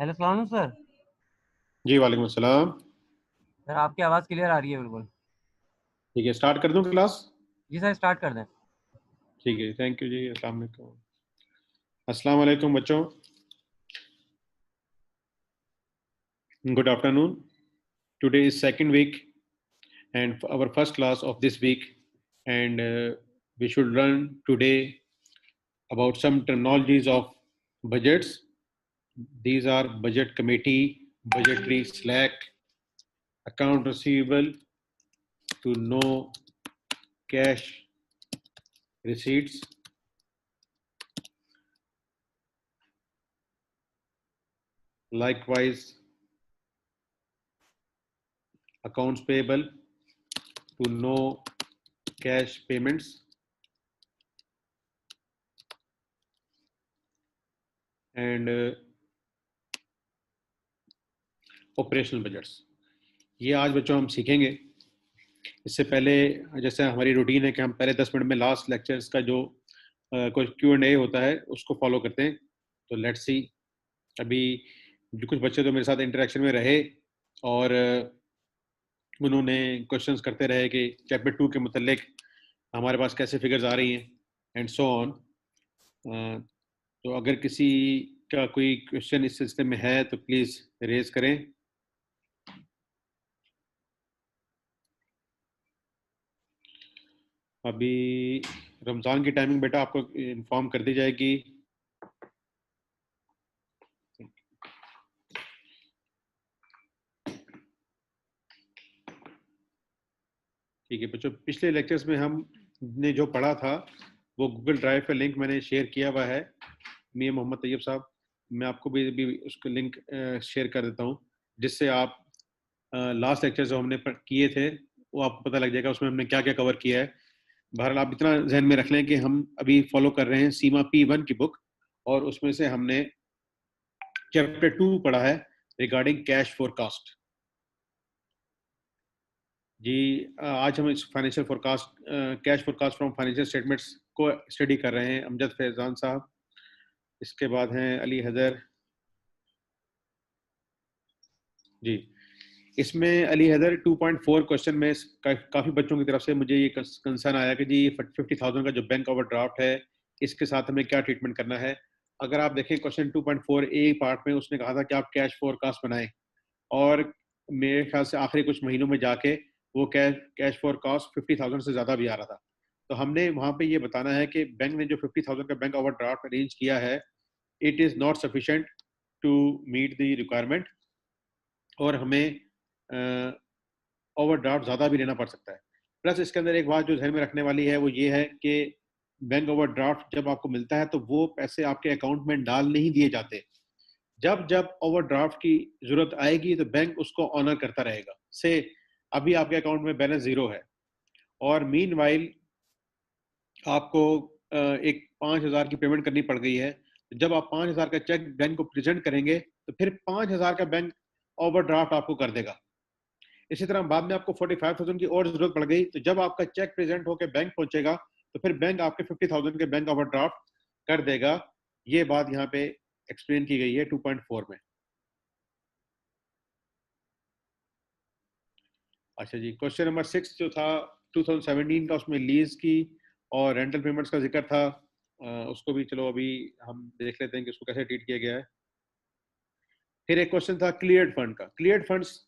Hello सलाम sir. जी वालेकुम अस्सलाम। सर आपकी आवाज़ क्लियर आ रही है बिल्कुल। ठीक है, स्टार्ट कर दूं क्लास? जी सर स्टार्ट कर दें। ठीक है, थैंक यू जी। अस्सलाम वालेकुम। अस्सलाम वालेकुम बच्चों, good afternoon. Today is second week and our first class of this week, and we should learn today about some terminologies of budgets. These are budget committee, budgetary slack, account receivable, to know cash receipts, likewise accounts payable, to know cash payments, and operational budgets. ये आज बच्चों हम सीखेंगे। इससे पहले जैसे हमारी routine है कि हम पहले 10 मिनट में लास्ट लेक्चर्स का जो कोई Q&A होता है उसको फॉलो करते हैं। तो लेट्स सी। अभी जो कुछ बच्चे तो मेरे साथ इंटरेक्शन में रहे और उन्होंने क्वेश्चंस करते रहे कि चैप्टर 2 के मुतल्लिक हमारे पास कैसे फिगर्स आ रही हैं एंड सो ऑन। तो अगर किसी का कोई क्वेश्चन इस सिलसिले में है तो प्लीज़ रेज करें। अभी रमज़ान की टाइमिंग बेटा आपको इन्फॉर्म कर दी जाएगी। ठीक है बच्चों, पिछले लेक्चर्स में हमने जो पढ़ा था वो गूगल ड्राइव का लिंक मैंने शेयर किया हुआ है। मियां मोहम्मद तैयब साहब, मैं आपको भी उसका लिंक शेयर कर देता हूँ, जिससे आप लास्ट लेक्चर जो हमने किए थे वो आपको पता लग जाएगा उसमें हमने क्या क्या कवर किया है। बहरहाल आप इतना जहन में रख लें कि हम अभी फॉलो कर रहे हैं सीमा P1 की बुक, और उसमें से हमने चैप्टर 2 पढ़ा है रिगार्डिंग कैश फोरकास्ट। जी आज हम इस financial forecast, cash forecast from financial statements को स्टडी कर रहे हैं। अमजद फैजान साहब, इसके बाद हैं अली हैदर जी। इसमें अली हैदर 2.4 क्वेश्चन में काफ़ी बच्चों की तरफ से मुझे ये कंसर्न आया कि जी 50,000 का जो बैंक ओवरड्राफ्ट है इसके साथ हमें क्या ट्रीटमेंट करना है। अगर आप देखें क्वेश्चन 2.4 ए पार्ट में उसने कहा था कि आप कैश फोरकास्ट बनाएं, और मेरे ख्याल से आखिरी कुछ महीनों में जाके वो कैश फोरकास्ट 50,000 से ज़्यादा भी आ रहा था। तो हमने वहाँ पे ये बताना है कि बैंक ने जो 50,000 का बैंक ओवरड्राफ्ट अरेंज किया है, it is not sufficient to meet the requirement, और हमें ओवरड्राफ्ट ज़्यादा भी लेना पड़ सकता है। प्लस इसके अंदर एक बात जो ध्यान में रखने वाली है वो ये है कि बैंक ओवरड्राफ्ट जब आपको मिलता है तो वो पैसे आपके अकाउंट में डाल नहीं दिए जाते। जब जब ओवरड्राफ्ट की जरूरत आएगी तो बैंक उसको ऑनर करता रहेगा। से अभी आपके अकाउंट में बैलेंस 0 है, और मीन वाइल आपको एक 5,000 की पेमेंट करनी पड़ गई है। जब आप 5,000 का चेक बैंक को प्रेजेंट करेंगे तो फिर 5,000 का बैंक ओवरड्राफ्ट आपको कर देगा। इसी तरह बाद में आपको 45,000 की और जरूरत पड़ गई, तो जब आपका चेक प्रेजेंट होकर बैंक पहुंचेगा तो फिर बैंक आपके 50,000 के बैंक ओवरड्राफ्ट कर देगा। ये बात यहाँ पे एक्सप्लेन की गई है 2.4 में। अच्छा जी, क्वेश्चन नंबर 6 जो था 2017 का, उसमें लीज की और रेंटल पेमेंट्स का जिक्र था। उसको भी चलो अभी हम देख लेते हैं कि उसको कैसे ट्रीट किया गया है। फिर एक क्वेश्चन था क्लियर्ड फंड का। क्लियर्ड फंड्स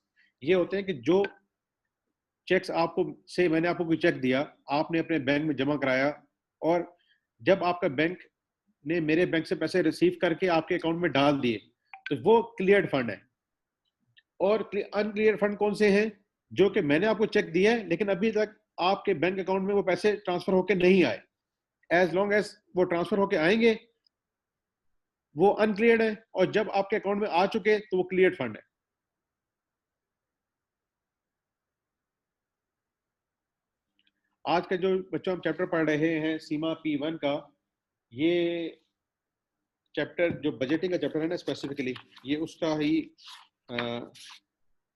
ये होते हैं कि जो चेक्स आपको से मैंने आपको कोई चेक दिया, आपने अपने बैंक में जमा कराया, और जब आपका बैंक ने मेरे बैंक से पैसे रिसीव करके आपके अकाउंट में डाल दिए तो वो क्लियर्ड फंड है। और अनक्लियर फंड कौन से हैं? जो कि मैंने आपको चेक दिया है लेकिन अभी तक आपके बैंक अकाउंट में वो पैसे ट्रांसफर होकर नहीं आए। एज लॉन्ग एज वो ट्रांसफर होकर आएंगे वो अनक्लियर्ड है, और जब आपके अकाउंट में आ चुके तो वो क्लियर्ड फंड है। आज का जो बच्चों हम चैप्टर पढ़ रहे हैं सीमा P1 का, ये चैप्टर जो बजटिंग का चैप्टर है ना स्पेसिफिकली, ये उसका ही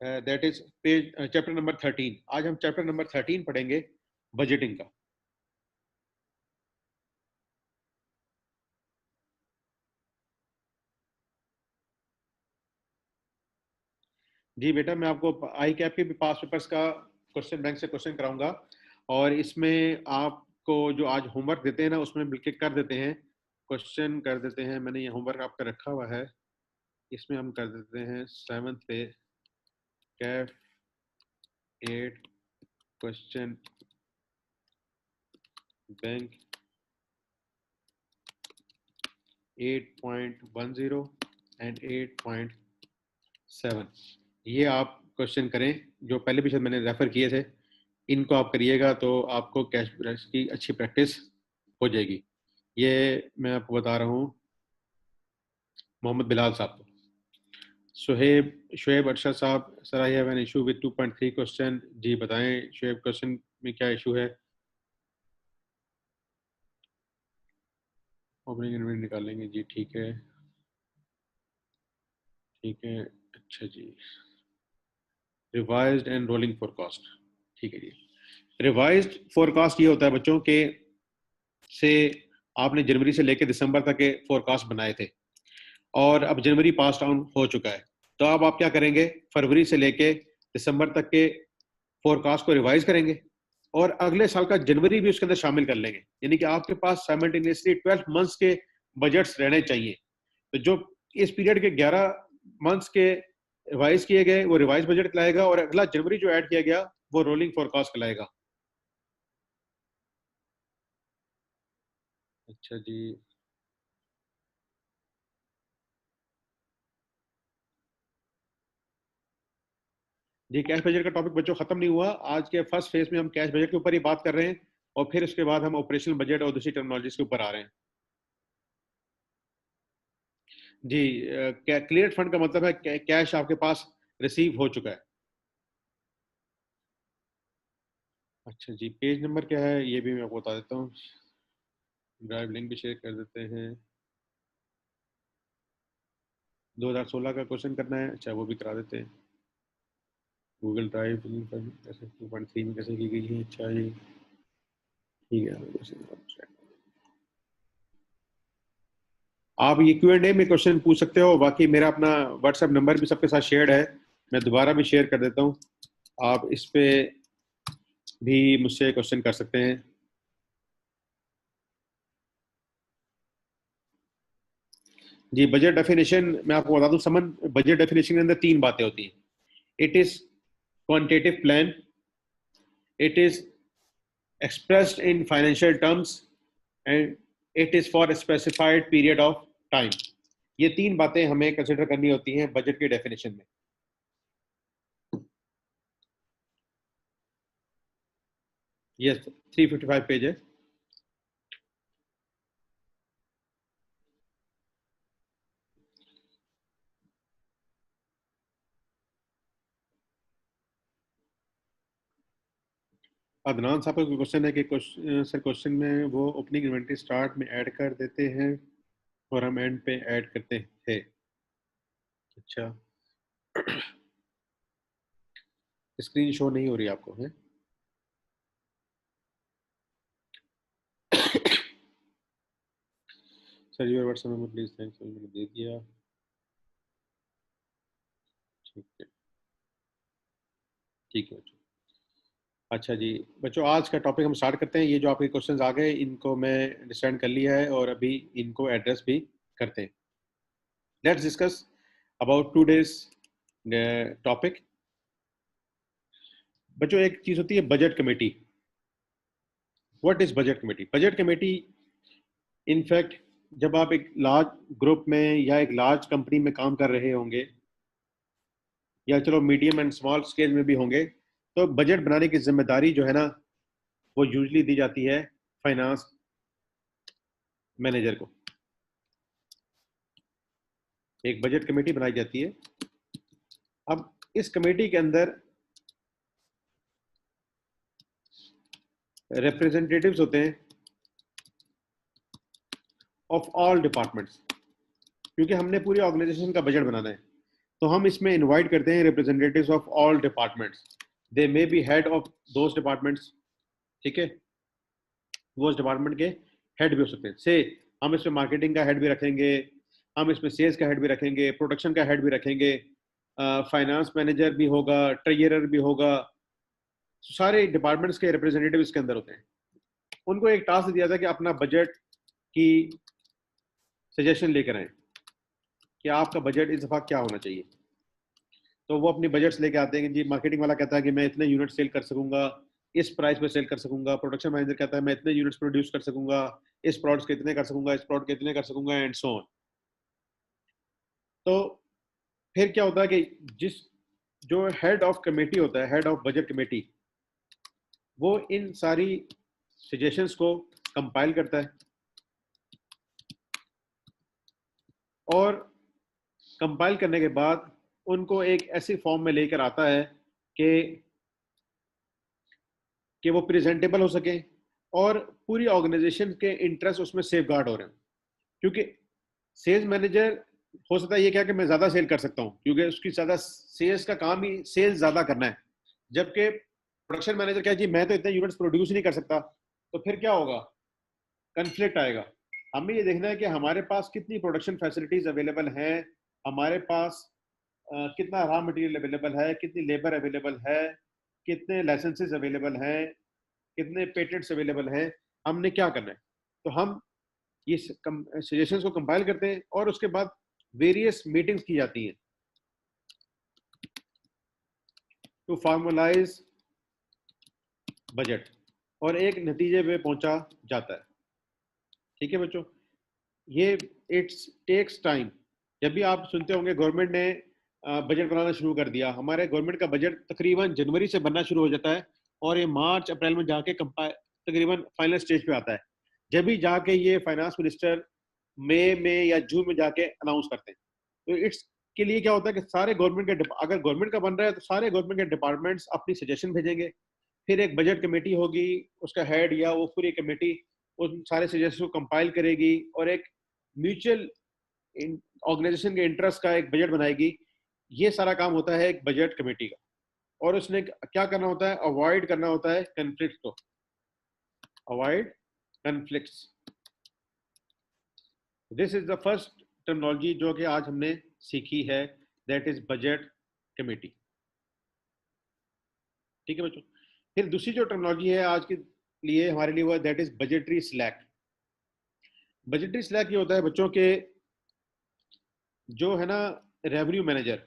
that is page chapter number 13। आज हम चैप्टर नंबर 13 पढ़ेंगे बजटिंग का। जी बेटा, मैं आपको आई कैप के भी पास पेपर्स का क्वेश्चन बैंक से क्वेश्चन कराऊंगा, और इसमें आपको जो आज होमवर्क देते हैं ना, उसमें मिलके कर देते हैं, क्वेश्चन कर देते हैं। मैंने ये होमवर्क आपका रखा हुआ है, इसमें हम कर देते हैं 7th पे कैफ 8 क्वेश्चन बैंक 8.10 एंड 8.7। ये आप क्वेश्चन करें, जो पहले भी शायद मैंने रेफर किए थे, इनको आप करिएगा तो आपको कैश बैलेंस की अच्छी प्रैक्टिस हो जाएगी। ये मैं आपको बता रहा हूँ मोहम्मद बिलाल साहब को। शुएब अरशद साहब, sir I have an issue with 2.3 question. जी बताएं शुएब, क्वेश्चन में क्या इशू है? ओपनिंग इन्वेंटरी निकालेंगे जी, ठीक है ठीक है। अच्छा जी, रिवाइज्ड एंड रोलिंग फोरकास्ट, ठीक है जी। रिवाइज्ड फोरकास्ट ये होता है बच्चों के से आपने जनवरी से लेकर दिसंबर तक के फोरकास्ट बनाए थे, और अब जनवरी पास डाउन हो चुका है, तो अब आप क्या करेंगे, फरवरी से लेके दिसंबर तक के फोरकास्ट को रिवाइज करेंगे, और अगले साल का जनवरी भी उसके अंदर शामिल कर लेंगे। यानी कि आपके पास साइमल्टेनियसली 12 मंथ्स के बजट्स रहने चाहिए। तो जो इस पीरियड के 11 मंथ्स के रिवाइज किए गए वो रिवाइज बजट लाएगा, और अगला जनवरी जो ऐड किया गया वो रोलिंग फोरकास्ट लाएगा। अच्छा जी, जी कैश बजट का टॉपिक बच्चों खत्म नहीं हुआ। आज के फर्स्ट फेज में हम कैश बजट के ऊपर ही बात कर रहे हैं, और फिर उसके बाद हम ऑपरेशनल बजट और दूसरी टेक्नोलॉजीज के ऊपर आ रहे हैं। जी, क्लियर फंड का मतलब है कैश आपके पास रिसीव हो चुका है। अच्छा जी, पेज नंबर क्या है ये भी मैं आपको बता देता हूँ, ड्राइव लिंक भी शेयर कर देते हैं। 2016 का क्वेश्चन करना है, अच्छा वो भी करा देते हैं। गूगल ड्राइव कैसे 2.3 में कैसे की गई है? अच्छा जी ठीक है, आप ये Q&A में क्वेश्चन पूछ सकते हो। बाकी मेरा अपना व्हाट्सएप नंबर भी सबके साथ शेयर्ड है, मैं दोबारा भी शेयर कर देता हूँ, आप इस पे भी मुझसे क्वेश्चन कर सकते हैं। जी बजट डेफिनेशन मैं आपको बता दूं, समन बजट डेफिनेशन के अंदर तीन बातें होती हैं। It is quantitative plan, it is expressed in financial terms, and it is for a specified period of time। ये तीन बातें हमें कंसिडर करनी होती हैं बजट के डेफिनेशन में। ये 355 पेज है। अदनान साहब का क्वेश्चन है कि सर क्वेश्चन में वो ओपनिंग इन्वेंटरी स्टार्ट में ऐड कर देते हैं और हम एंड पे ऐड करते थे। अच्छा, स्क्रीन शो नहीं हो रही आपको है? Sir your WhatsApp number please, thanks, मैंने दे दिया, ठीक है ठीक है। अच्छा जी बच्चों, आज का टॉपिक हम स्टार्ट करते हैं। ये जो आपके क्वेश्चंस आ गए इनको मैं अंडरस्टैंड कर लिया है, और अभी इनको एड्रेस भी करते हैं। Let's discuss about today's topic. बच्चों एक चीज होती है budget committee. What is budget committee? Budget committee in fact जब आप एक लार्ज ग्रुप में या एक लार्ज कंपनी में काम कर रहे होंगे, या चलो मीडियम एंड स्मॉल स्केल में भी होंगे, तो बजट बनाने की जिम्मेदारी जो है ना, वो यूजली दी जाती है फाइनेंस मैनेजर को। एक बजट कमेटी बनाई जाती है। अब इस कमेटी के अंदर रिप्रेजेंटेटिव्स होते हैं ऑफ ऑल डिपार्टमेंट्स, क्योंकि हमने पूरी ऑर्गेनाइजेशन का बजट बनाना है, तो हम इसमें इनवाइट करते हैं representatives of all departments. They may be head of those departments, ठीक है, वो उस डिपार्टमेंट के हेड भी हो सकते हैं। से हम इसमें मार्केटिंग का हेड भी रखेंगे, हम इसमें सेल्स का हेड भी रखेंगे, प्रोडक्शन का हेड भी रखेंगे, फाइनेंस मैनेजर भी होगा, ट्रेजरर भी होगा, सारे डिपार्टमेंट्स के रिप्रेजेंटेटिव इसके अंदर होते हैं। उनको एक टास्क दिया था कि अपना बजट की सजेशन लेकर आए कि आपका बजट इस दफा क्या होना चाहिए। तो वो अपनी बजट्स लेके आते हैं कि जी मार्केटिंग वाला कहता है कि मैं इतने यूनिट सेल कर सकूंगा, इस प्राइस पे सेल कर सकूंगा, प्रोडक्शन मैनेजर कहता है मैं इतने यूनिट्स प्रोड्यूस कर सकूंगा, इस प्रोडक्ट्स के इतने कर सकूंगा, इस प्रोडक्ट के इतने कर सकूंगा, एंड सो ऑन। तो फिर क्या होता है कि जिस जो हेड ऑफ कमेटी होता है, हेड ऑफ बजट कमेटी, वो इन सारी सजेशंस को कंपाइल करता है और कंपाइल करने के बाद उनको एक ऐसी फॉर्म में लेकर आता है कि वो प्रेजेंटेबल हो सके और पूरी ऑर्गेनाइजेशन के इंटरेस्ट उसमें सेफ गार्ड हो रहे हैं। क्योंकि सेल्स मैनेजर हो सकता है ये क्या कि मैं ज्यादा सेल कर सकता हूं, क्योंकि उसकी ज्यादा सेल्स का काम ही सेल्स ज्यादा करना है, जबकि प्रोडक्शन मैनेजर क्या जी मैं तो इतने यूनिट्स प्रोड्यूस नहीं कर सकता। तो फिर क्या होगा, कन्फ्लिक्ट आएगा। हमें ये देखना है कि हमारे पास कितनी प्रोडक्शन फैसिलिटीज अवेलेबल हैं, हमारे पास कितना रॉ मटेरियल अवेलेबल है, कितनी लेबर अवेलेबल है, कितने लाइसेंसेस अवेलेबल हैं, कितने पेटेंट्स अवेलेबल हैं, हमने क्या करना है। तो हम ये सजेशंस को कंपाइल करते हैं और उसके बाद वेरियस मीटिंग्स की जाती हैं टू फॉर्मलाइज बजट और एक नतीजे पे पहुंचा जाता है। ठीक है बच्चों, ये इट्स टेक्स टाइम। जब भी आप सुनते होंगे गवर्नमेंट ने बजट बनाना शुरू कर दिया, हमारे गवर्नमेंट का बजट तकरीबन जनवरी से बनना शुरू हो जाता है और ये मार्च अप्रैल में जाके तकरीबन फाइनल स्टेज पे आता है, जब भी जाके ये फाइनेंस मिनिस्टर मई में या जून में जाके अनाउंस करते हैं। तो इट्स के लिए क्या होता है कि सारे गवर्नमेंट के अगर गवर्नमेंट का बन रहा है तो सारे गवर्नमेंट के डिपार्टमेंट्स अपनी सजेशन भेजेंगे, फिर एक बजट कमेटी होगी, उसका हेड या वो पूरी कमेटी उन सारे सजेशन को कंपाइल करेगी और एक म्यूचुअल ऑर्गेनाइजेशन के इंटरेस्ट का एक बजट बनाएगी। ये सारा काम होता है एक बजट कमेटी का, और उसने क्या करना होता है, अवॉइड करना होता है कन्फ्लिक्ट को, avoid conflicts. This is the first terminology जो कि आज हमने सीखी है, दैट इज बजट कमेटी। ठीक है बच्चों, फिर दूसरी जो टर्मिनोलॉजी है आज के लिए हमारे लिए वो that is budgetary slack. Budgetary slack ये होता है बच्चों के जो है ना रेवेन्यू मैनेजर,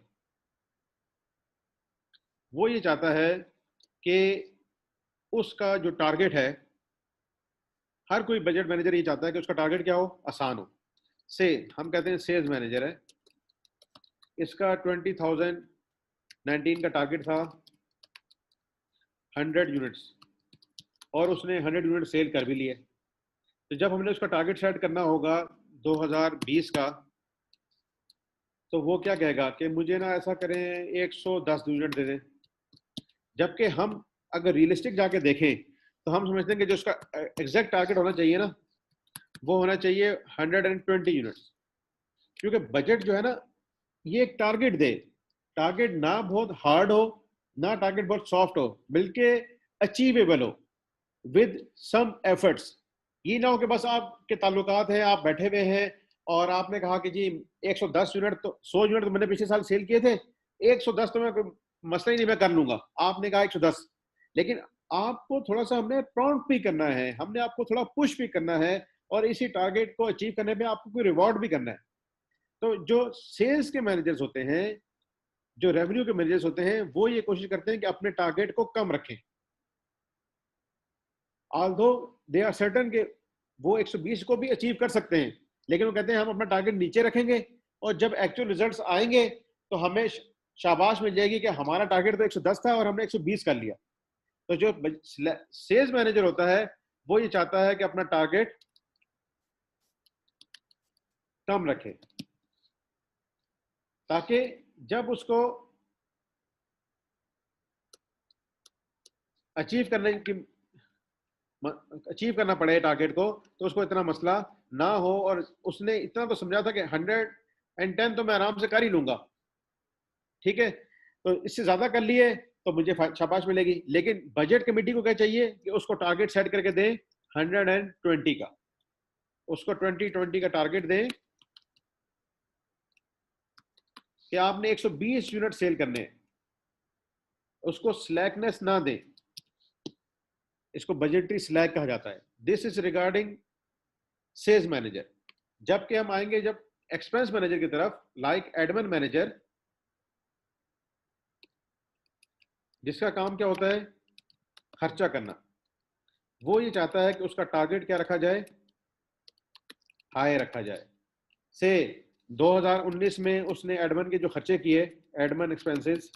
वो ये चाहता है कि उसका जो टारगेट है, हर कोई बजट मैनेजर ये चाहता है कि उसका टारगेट क्या हो, आसान हो। से हम कहते हैं सेल्स मैनेजर है, इसका 2019 का टारगेट था 100 यूनिट्स और उसने 100 यूनिट सेल कर भी लिए। तो जब हमने उसका टारगेट सेट करना होगा 2020 का, तो वो क्या कहेगा कि मुझे ना ऐसा करें 110 यूनिट दे दें, जबकि हम अगर रियलिस्टिक जाके देखें तो हम समझते हैं कि जो उसका एग्जैक्ट टारगेट होना चाहिए ना, वो होना चाहिए 120 यूनिट्स। क्योंकि बजट जो है ना, ये एक टारगेट दे, टारगेट ना बहुत हार्ड हो ना टारगेट बहुत सॉफ्ट हो, बल्कि अचीवेबल हो विद सम एफर्ट्स। ये ना हो कि बस आपके ताल्लुकात हैं, आप बैठे हुए हैं और आपने कहा कि जी 110 यूनिट तो 100 यूनिट तो मैंने पिछले साल सेल किए थे, 110 तो मैं मसला ही नहीं, मैं कर लूंगा। आपने कहा 110, लेकिन आपको थोड़ा सा हमने प्रॉम्प्ट भी करना है, हमने आपको थोड़ा पुश भी करना है और इसी टारगेट को अचीव करने पे आपको कोई रिवॉर्ड भी करना है। तो जो सेल्स के मैनेजर्स होते हैं, जो रेवेन्यू के मैनेजर्स होते हैं, वो ये कोशिश करते हैं कि अपने टारगेट को कम रखें, ऑल्दो दे आर सर्टेन के वो 120 को भी अचीव कर सकते हैं, लेकिन वो कहते हैं हम अपना टारगेट नीचे रखेंगे और जब एक्चुअल रिजल्ट्स आएंगे तो हमें शाबाश मिल जाएगी कि हमारा टारगेट तो 110 था और हमने 120 कर लिया। तो जो सेल्स मैनेजर होता है वो ये चाहता है कि अपना टारगेट कम रखे, ताकि जब उसको अचीव करने की अचीव करना पड़े टारगेट को, तो उसको इतना मसला ना हो। और उसने इतना तो समझा था कि 110 तो मैं आराम से कर ही लूंगा, ठीक है, तो इससे ज्यादा कर लिए तो मुझे शाबाश मिलेगी। लेकिन बजट कमेटी को क्या चाहिए कि उसको टारगेट सेट करके दें 120 का, उसको 2020 का टारगेट दें कि आपने 120 यूनिट सेल करने हैं, उसको स्लैकनेस ना दें, इसको बजटरी स्लैक कहा जाता है। This is regarding sales manager. जबकि हम आएंगे जब एक्सपेंस मैनेजर की तरफ, लाइक एडमिन मैनेजर, जिसका काम क्या होता है, खर्चा करना, वो ये चाहता है कि उसका टारगेट क्या रखा जाए, हाई रखा जाए। से 2019 में उसने एडमिन के जो खर्चे किए, एडमिन एक्सपेंसेस,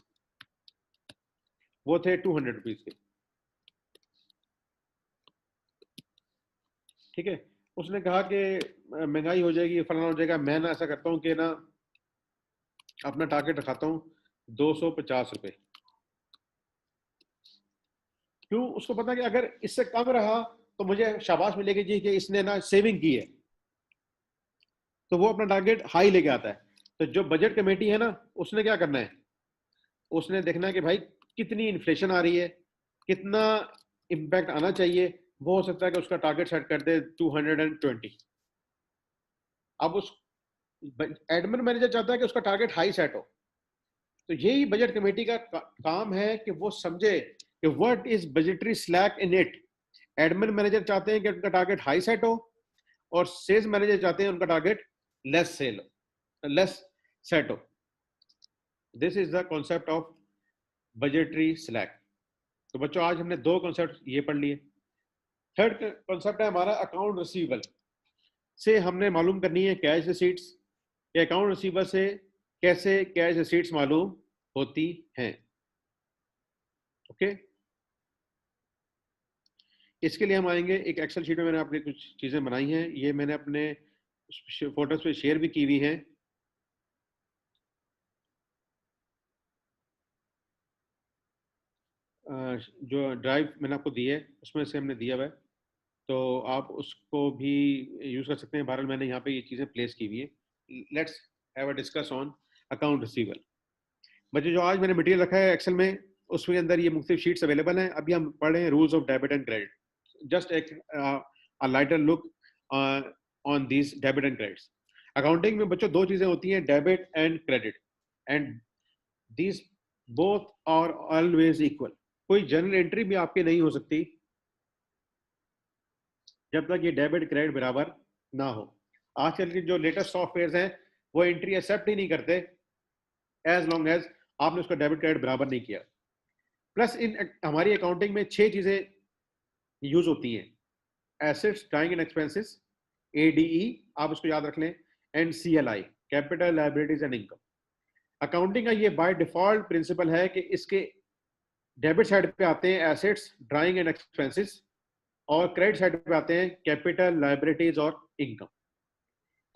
वो थे 200 रुपीज के, ठीक है। उसने कहा कि महंगाई हो जाएगी, फलाना हो जाएगा, मैं ना ऐसा करता हूं कि ना अपना टारगेट रखाता हूं 250 रुपए। क्यों? उसको पता कि अगर इससे कम रहा तो मुझे शाबाश मिलेगी जी कि इसने ना सेविंग की है, तो वो अपना टारगेट हाई लेके आता है। तो जो बजट कमेटी है ना, उसने क्या करना है, उसने देखना है कि भाई कितनी इन्फ्लेशन आ रही है, कितना इम्पैक्ट आना चाहिए। वो हो सकता है कि उसका टारगेट सेट कर दे 220। अब उस एडमिन मैनेजर चाहता है कि उसका टारगेट हाई सेट हो। तो यही बजट कमेटी का काम है कि वो समझे कि what is budgetary slack in it. Admin manager चाहते हैं कि उनका टारगेट हाई सेट हो, और सेल्स मैनेजर चाहते हैं उनका टारगेट लेस सेट हो। This is the concept of budgetary slack. तो बच्चों आज हमने दो कॉन्सेप्ट ये पढ़ लिए। थर्ड कॉन्सेप्ट है हमारा अकाउंट रिसीवेबल से हमने मालूम करनी है कैश रिसीट्स। अकाउंट रिसीवेबल से कैसे कैश रिसीट्स मालूम होती हैं। ओके, इसके लिए हम आएंगे, एक एक्सेल शीट में मैंने अपनी कुछ चीजें बनाई हैं, ये मैंने अपने फोटोज पे शेयर भी की हुई हैं। जो ड्राइव मैंने आपको दी है उसमें से हमने दिया हुआ है, तो आप उसको भी यूज कर सकते हैं। बहरहाल मैंने यहाँ पे ये चीजें प्लेस की हुई है। Let's have a discuss on account receivable. बच्चे जो आज मैंने मटेरियल रखा है एक्सेल में, उसके अंदर ये मुख्तलिफ शीट्स अवेलेबल हैं। अभी हम पढ़ रहे हैं rules of debit and credit. Just एक lighter look on this debit and credits. Accounting में बच्चों दो चीजें होती हैं, debit and credit, and this both are always equal. कोई जनरल एंट्री भी आपकी नहीं हो सकती जब तक ये डेबिट क्रेडिट बराबर ना हो। आजकल के जो लेटेस्ट सॉफ्टवेयर हैं वो एंट्री एक्सेप्ट ही नहीं करते एज लॉन्ग एज आपने उसका डेबिट क्रेडिट बराबर नहीं किया। प्लस इन हमारी अकाउंटिंग में 6 चीजें यूज होती हैं, assets, drawing and expenses, ADE आप उसको याद रख लें, and CLI, capital liabilities and income. Accounting का ये बाय डिफॉल्ट प्रिंसिपल है कि इसके डेबिट साइड पे आते हैं एसेट्स, ड्राइंग एंड एक्सपेंसेस, और क्रेडिट साइड पे आते हैं कैपिटल, लायबिलिटीज और इनकम।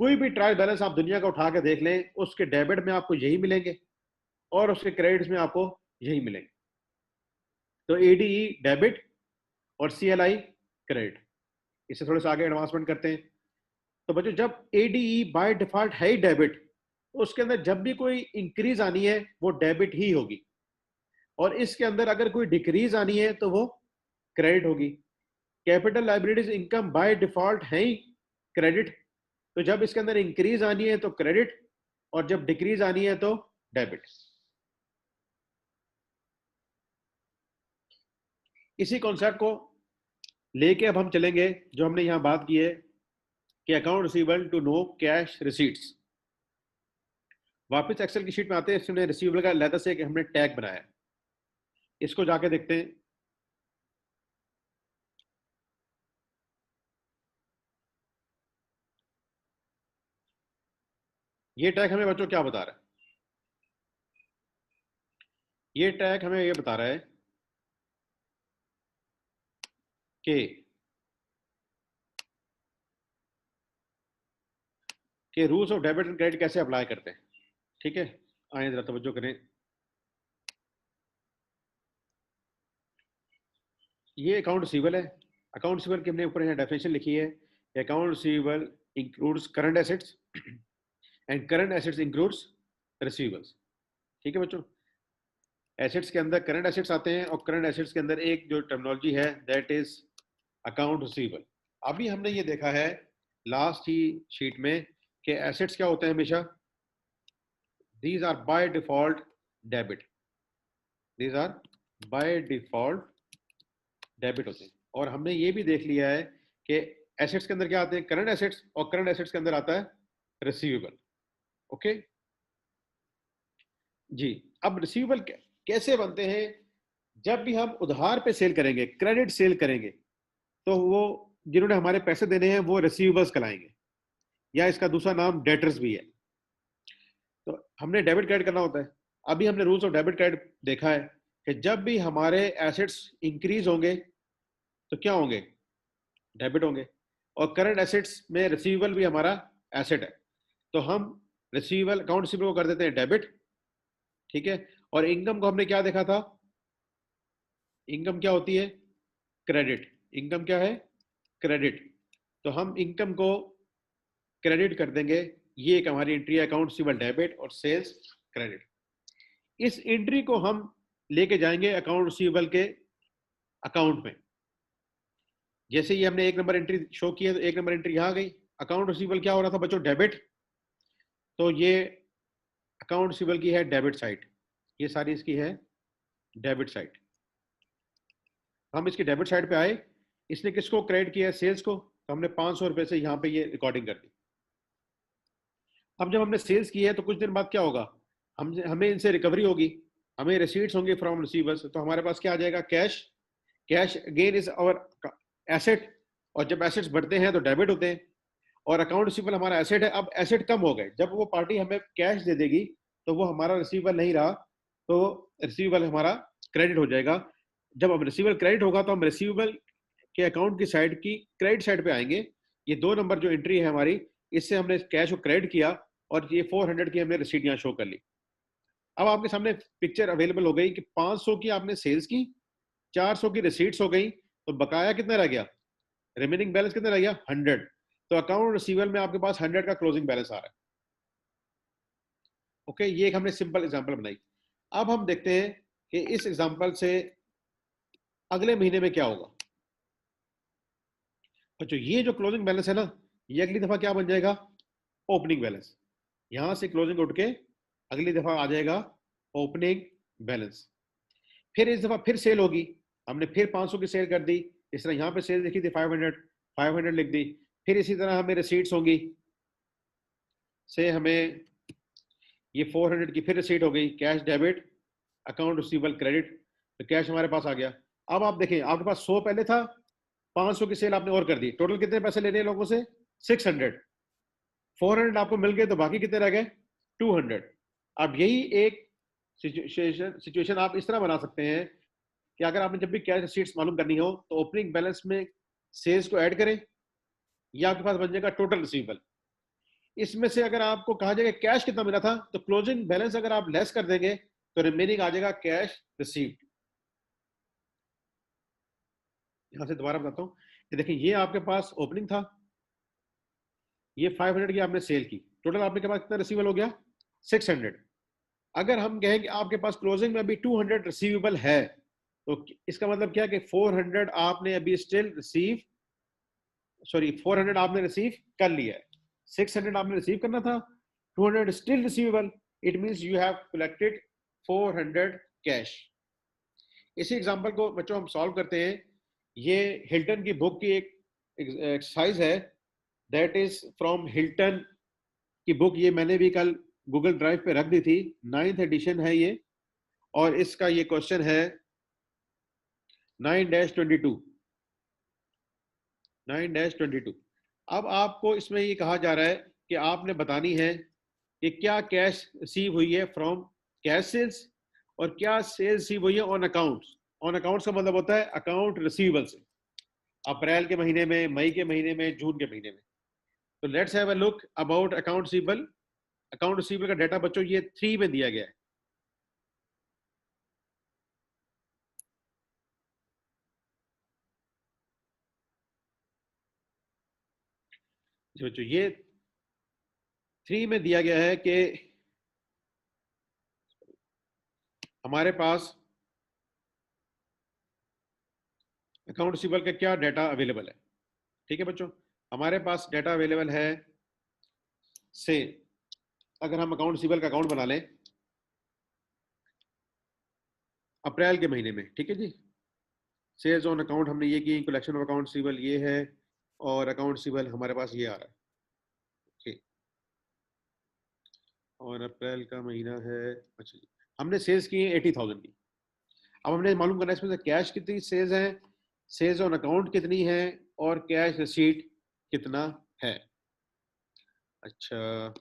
कोई भी ट्रायल बैलेंस आप दुनिया का उठा के देख लें, उसके डेबिट में आपको यही मिलेंगे और उसके क्रेडिट में आपको यही मिलेंगे। तो एडीई डेबिट और सीएलआई क्रेडिट। इससे थोड़े से आगे एडवांसमेंट करते हैं। तो बच्चों जब एडीई बाय डिफॉल्ट है ही डेबिट, तो उसके अंदर जब भी कोई इंक्रीज आनी है वो डेबिट ही होगी, और इसके अंदर अगर कोई डिक्रीज आनी है तो वो क्रेडिट होगी। Capital liabilities income by default है ही क्रेडिट, तो जब इसके अंदर इंक्रीज आनी है तो क्रेडिट, और जब डिक्रीज आनी है तो डेबिट। इसी कॉन्सेप्ट को लेके अब हम चलेंगे जो हमने यहां बात की है कि account receivable to know cash receipts. वापस एक्सेल की शीट में आते हैं। इसमें रिसीवेबल का अलग से हमने टैग बनाया, इसको जाके देखते हैं। ये टैग हमें बच्चों क्या बता रहा है? ये टैग हमें ये बता रहा है कि rules of debit and credit कैसे अप्लाई करते हैं। ठीक है, आइए जरा तवज्जो करें। ये अकाउंट रिसीवेबल है। अकाउंट रिसीवेबल की हमने ऊपर यहाँ डेफिनेशन लिखी है, account receivable includes current assets and current assets includes receivables. ठीक है बच्चों, एसेट्स के अंदर करंट एसेट्स आते हैं, और करंट एसेट्स के अंदर एक जो टर्मिनोलॉजी है दैट इज अकाउंट रिसीवेबल। अभी हमने ये देखा है लास्ट ही शीट में कि एसेट्स क्या होते हैं, हमेशा these are by default debit, these are by default debit होते हैं। और हमने ये भी देख लिया है कि एसेट्स के अंदर क्या आते हैं, करंट एसेट्स, और करंट एसेट्स के अंदर आता है रिसीवेबल। ओके जी। अब रिसीवेबल कैसे बनते हैं? जब भी हम उधार पे सेल करेंगे, क्रेडिट सेल करेंगे, तो वो जिन्होंने हमारे पैसे देने हैं वो रिसीवेबल्स कहलाएंगे, या इसका दूसरा नाम डेटर्स भी है। तो हमने डेबिट क्रेडिट करना होता है। अभी हमने रूल्स ऑफ डेबिट क्रेडिट देखा है कि जब भी हमारे एसेट्स इंक्रीज होंगे तो क्या होंगे, डेबिट होंगे। और करंट एसेट्स में रिसीवेबल भी हमारा एसेट है, तो हम रिसीवेबल, अकाउंट रिसीवेबल को कर देते हैं डेबिट, ठीक है। और इनकम को हमने क्या देखा था, इनकम क्या होती है, क्रेडिट। इनकम क्या है, क्रेडिट। तो हम इनकम को क्रेडिट कर देंगे। ये एक हमारी एंट्री है, अकाउंट रिसीवेबल डेबिट और सेल्स क्रेडिट। इस एंट्री को हम लेके जाएंगे अकाउंट रिसीवेबल के अकाउंट में। जैसे ही हमने एक नंबर एंट्री शो की है, तो एक नंबर एंट्री यहां गई। अकाउंट रिसीवेबल क्या हो रहा था बच्चों, डेबिट। तो ये अकाउंट रिसीवेबल की है डेबिट साइड, ये सारी इसकी है डेबिट साइड। हम इसकी डेबिट साइड पे आए, इसने किसको क्रेडिट किया है, सेल्स को। तो हमने 500 रुपए से यहाँ पे ये रिकॉर्डिंग कर दी। अब जब हमने सेल्स की है तो कुछ दिन बाद क्या होगा, हमें इनसे रिकवरी होगी, हमें रिसीट्स होंगे फ्रॉम रिसीवर्स। तो हमारे पास क्या आ जाएगा, cash. Cash again is our asset, और जब एसेट्स बढ़ते हैं तो डेबिट होते हैं। और अकाउंट रिसीवेबल हमारा एसेट है। अब एसेट कम हो गए, जब वो पार्टी हमें कैश दे देगी तो वो हमारा रिसीवेबल नहीं रहा, तो रिसीवेबल हमारा क्रेडिट हो जाएगा। जब अब रिसीवेबल क्रेडिट होगा तो हम रिसीवेबल के अकाउंट की साइड की क्रेडिट साइड पे आएंगे। ये 2 नंबर जो एंट्री है हमारी, इससे हमने कैश को क्रेडिट किया, और ये 400 की हमने रिसीट यहाँ शो कर ली। अब आपके सामने पिक्चर अवेलेबल हो गई कि 500 की आपने सेल्स की, 400 की रिसीट्स हो गई, तो बकाया कितना रह गया, रिमेनिंग बैलेंस कितना रह गया, 100। तो अकाउंट रिसीवेबल में आपके पास 100 का क्लोजिंग बैलेंस आ रहा है। ओके, ये एक हमने सिंपल एग्जांपल बनाई। अब हम देखते हैं कि इस एग्जांपल से अगले महीने में क्या होगा। तो ये जो क्लोजिंग बैलेंस है ना, ये अगली दफा क्या बन जाएगा, ओपनिंग बैलेंस। यहां से क्लोजिंग उठ के अगली दफा आ जाएगा ओपनिंग बैलेंस। फिर इस दफा फिर सेल होगी, हमने फिर 500 की सेल कर दी। इस तरह यहाँ पे सेल लिखी थी 500, 500 लिख दी। फिर इसी तरह हमें रिसीट्स होंगी, से हमें ये 400 की फिर रिसीट हो गई, cash debit, account receivable credit. तो कैश हमारे पास आ गया। अब आप देखें, आपके पास 100 पहले था, 500 की सेल आपने और कर दी, टोटल कितने पैसे लेने हैं लोगों से, 600। 400 आपको मिल गए, तो बाकी कितने रह गए, 200। अब यही एक सिचुएशन आप इस तरह बना सकते हैं कि अगर आपने जब भी कैश रिसीट्स मालूम करनी हो तो ओपनिंग बैलेंस में सेल्स को ऐड करें, या आपके पास बन जाएगा टोटल रिसीवेबल। इसमें से अगर आपको कहा जाएगा कैश कितना मिला था, तो क्लोजिंग बैलेंस अगर आप लेस कर देंगे तो रिमेनिंग आ जाएगा कैश रिसीव्ड। यहां से दोबारा बताता हूं कि देखिए, ये आपके पास ओपनिंग था, ये 500 की आपने सेल की, टोटल आपने के पास कितना रिसीवेबल हो गया, 600। अगर हम कहें कि आपके पास क्लोजिंग में अभी 200 रिसीवेबल है, तो इसका मतलब क्या है कि 400 आपने अभी स्टिल रिसीव, सॉरी 400 आपने रिसीव कर लिया है, 600 आपने रिसीव करना था, 200 still receivable. It means you have collected 400 cash. इसी एग्जांपल को बच्चों हम सॉल्व करते हैं। ये हिल्टन की बुक की एक एक्सरसाइज है, दैट इज फ्रॉम हिल्टन की बुक। ये मैंने भी कल गूगल ड्राइव पे रख दी थी, 9th एडिशन है ये, और इसका ये क्वेश्चन है 9-22, 9-22। अब आपको इसमें ये कहा जा रहा है कि आपने बतानी है कि क्या कैश रिसीव हुई है फ्रॉम कैश सेल्स, और क्या सेल्स रिसीव हुई है ऑन अकाउंट्स। ऑन अकाउंट्स का मतलब होता है अकाउंट रिसीवेबल से, अप्रैल के महीने में, मई के महीने में, जून के महीने में। तो let's have a look about account receivable. Account receivable का डाटा बच्चों ये 3 में दिया गया है। बच्चों ये 3 में दिया गया है कि हमारे पास अकाउंट रिसीवेबल का क्या डाटा अवेलेबल है। ठीक है बच्चों, हमारे पास डाटा अवेलेबल है से अगर हम अकाउंट रिसीवेबल का अकाउंट बना लें अप्रैल के महीने में, ठीक है जी, सेल्स ऑन अकाउंट हमने ये की, कलेक्शन ऑफ अकाउंट रिसीवेबल ये है, और अकाउंट रिसीवेबल हमारे पास ये आ रहा है, ठीक। और अप्रैल का महीना है, अच्छा जी, हमने सेल्स की है 80,000 की। अब हमने मालूम करना है इसमें से कैश कितनी सेल्स है, सेल्स ऑन अकाउंट कितनी है, और कैश रिसीट कितना है। अच्छा,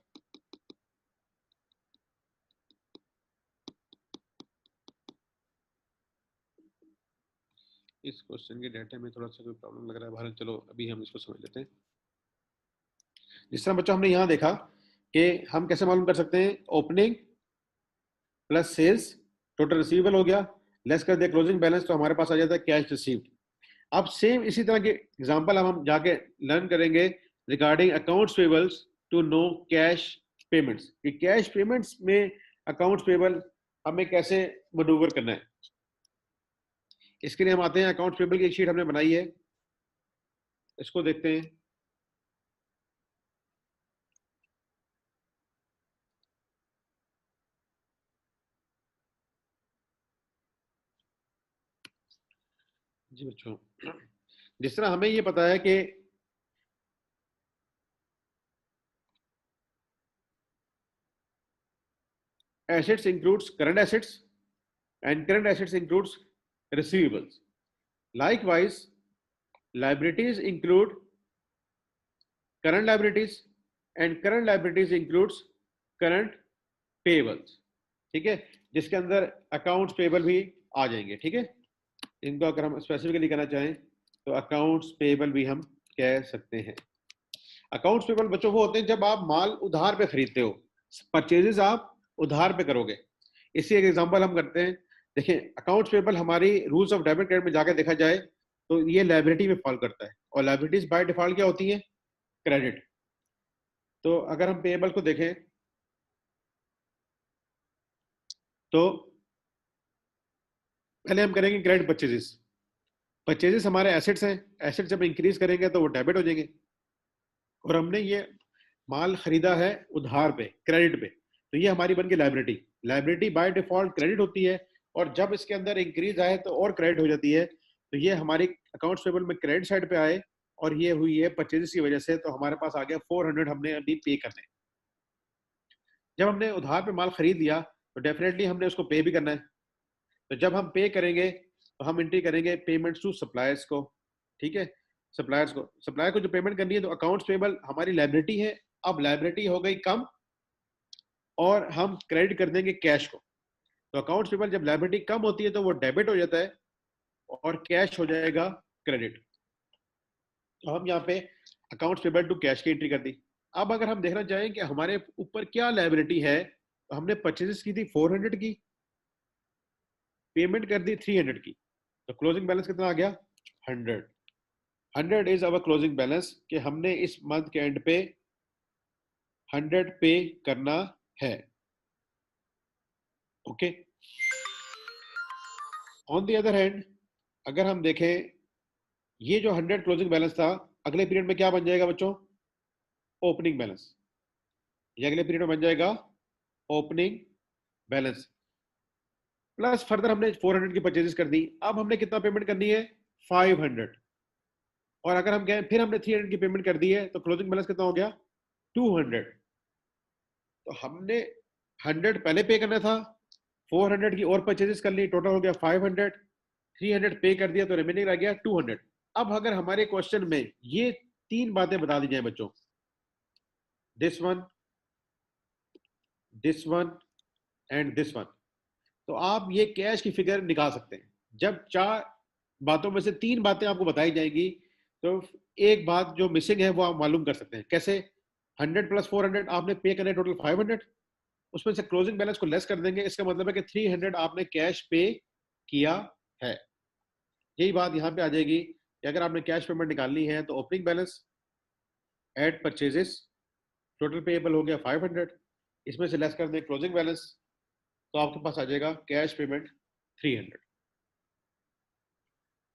इस क्वेश्चन के डाटा में थोड़ा सा कोई प्रॉब्लम लग रहा है, भारत, चलो अभी हम इसको समझ लेते हैं। जिस तरह बच्चों हमने यहाँ देखा कि हम कैसे मालूम कर सकते हैं, opening plus sales, total receivable हो गया, लेस कर दिया क्लोजिंग बैलेंस, तो हमारे पास आ जाता है कैश रिसीव्ड। अब सेम इसी तरह के एग्जांपल हम जाके लर्न करेंगे regarding accounts payables to know cash payments, कि कैश पेमेंट्स में अकाउंट्स पेबल हमें कैसे मनूवर करना है। इसके लिए हम आते हैं, अकाउंट्स पेबल की एक शीट हमने बनाई है, इसको देखते हैं। जी बच्चों, जिस तरह हमें ये पता है कि assets includes current assets and current assets includes receivables. Likewise, liabilities include current liabilities and current liabilities includes current payables. ठीक है, जिसके अंदर अकाउंट्स पेबल भी आ जाएंगे। ठीक है, इनको अगर हम स्पेसिफिकली कहना चाहें तो अकाउंट्स पेबल भी हम कह सकते हैं। अकाउंट्स पेबल बच्चों वो होते हैं जब आप माल उधार पे खरीदते हो, परचेजेस आप उधार पे करोगे। इसी एक एग्जांपल हम करते हैं। देखिए, अकाउंट्स पेबल हमारी रूल्स ऑफ डेबिट क्रेडिट में जाकर देखा जाए तो ये लायबिलिटी में फॉल करता है, और लायबिलिटीज बाय डिफॉल्ट क्या होती है, क्रेडिट। तो अगर हम पेबल को देखें तो पहले हम करेंगे क्रेडिट परचेजेस। परचेजेस हमारे एसेट्स हैं, एसेट जब इंक्रीज करेंगे तो वो डेबिट हो जाएंगे, और हमने ये माल खरीदा है उधार पे, क्रेडिट पे, तो ये हमारी बन गई liability. Liability by default credit होती है, और जब इसके अंदर इंक्रीज आए तो और क्रेडिट हो जाती है। तो ये हमारी अकाउंट्स पेबल में क्रेडिट साइड पे आए, और ये हुई है परचेजेस की वजह से, तो हमारे पास आ गया 400 हमने अभी पे करने। जब हमने उधार पे माल खरीद लिया तो डेफिनेटली हमने उसको पे भी करना है। तो जब हम पे करेंगे तो हम एंट्री करेंगे पेमेंट्स टू सप्लायर्स को। ठीक है, सप्लायर को जो पेमेंट करनी है, तो अकाउंट्स पेबल हमारी लायबिलिटी है। अब लायबिलिटी हो गई कम, और हम क्रेडिट कर देंगे कैश को। तो अकाउंट्स पेबल जब लायबिलिटी कम होती है तो वो डेबिट हो जाता है, और कैश हो जाएगा क्रेडिट। तो हम यहाँ पे अकाउंट्स पेबल टू कैश की एंट्री कर दी। अब अगर हम देखना चाहें कि हमारे ऊपर क्या लायबिलिटी है, तो हमने परचेजेस की थी 400 की, पेमेंट कर दी 300 की, तो क्लोजिंग बैलेंस कितना आ गया, 100। 100 इज अवर क्लोजिंग बैलेंस, कि हमने इस मंथ के एंड पे 100 पे करना है। Okay, on the other hand अगर हम देखें, ये जो 100 क्लोजिंग बैलेंस था, अगले पीरियड में क्या बन जाएगा बच्चों, ओपनिंग बैलेंस। ये अगले पीरियड में बन जाएगा ओपनिंग बैलेंस। प्लस फर्दर हमने 400 की परचेजेस कर दी, अब हमने कितना पेमेंट करनी है, 500। और अगर हम कहें फिर हमने 300 की पेमेंट कर दी है, तो क्लोजिंग बैलेंस कितना हो गया, 200। तो हमने 100 पहले पे करना था, 400 की और परचेजेस कर ली, टोटल हो गया 500, 300 पे कर दिया, तो रिमेनिंग रह गया 200। अब अगर हमारे क्वेश्चन में ये तीन बातें बता दी जाए बच्चों, this one, this one and this one, तो आप ये कैश की फिगर निकाल सकते हैं। जब चार बातों में से तीन बातें आपको बताई जाएंगी, तो एक बात जो मिसिंग है वो आप मालूम कर सकते हैं। कैसे, 100 प्लस 400 आपने पे करने टोटल 500, उसमें से क्लोजिंग बैलेंस को लेस कर देंगे, इसका मतलब है कि 300 आपने कैश पे किया है। यही बात यहाँ पे आ जाएगी कि अगर आपने कैश पेमेंट निकालनी है तो opening balance add purchases, total payable हो गया 500, इसमें से लेस कर दें क्लोजिंग बैलेंस, तो आपके पास आ जाएगा कैश पेमेंट 300।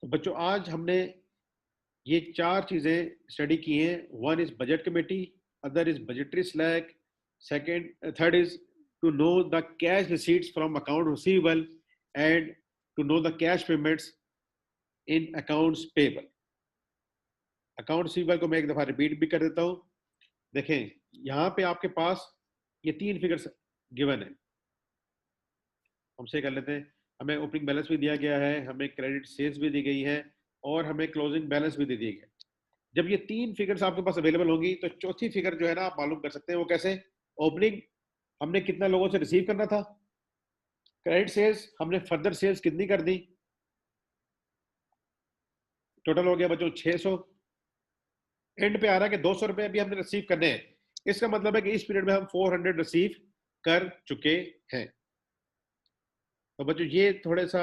तो बच्चों, आज हमने ये चार चीजें स्टडी की हैं। One is budget committee, other is budgetary slag, Third is to know the cash receipts from account receivable and to know the cash payments in accounts payable. Account receivable को मैं एक दफा रिपीट भी कर देता हूं. देखें यहां पे आपके पास ये 3 फिगर्स गिवन है. हमसे कर लेते हैं. हमें ओपनिंग बैलेंस भी दिया गया है, हमें क्रेडिट सेल्स भी दी गई है और हमें क्लोजिंग बैलेंस भी दे दिया गया. जब ये 3 फिगर्स आपके पास अवेलेबल होंगी तो चौथी फिगर जो है ना आप मालूम कर सकते हैं. वो कैसे? ओपनिंग हमने कितना लोगों से रिसीव करना था, क्रेडिट सेल्स हमने फर्दर सेल्स कितनी कर दी, टोटल हो गया बच्चों 600. एंड पे आ रहा है कि 200 रुपए भी हमने रिसीव करने हैं. इसका मतलब है कि इस पीरियड में हम 400 रिसीव कर चुके हैं. तो बच्चों ये थोड़े सा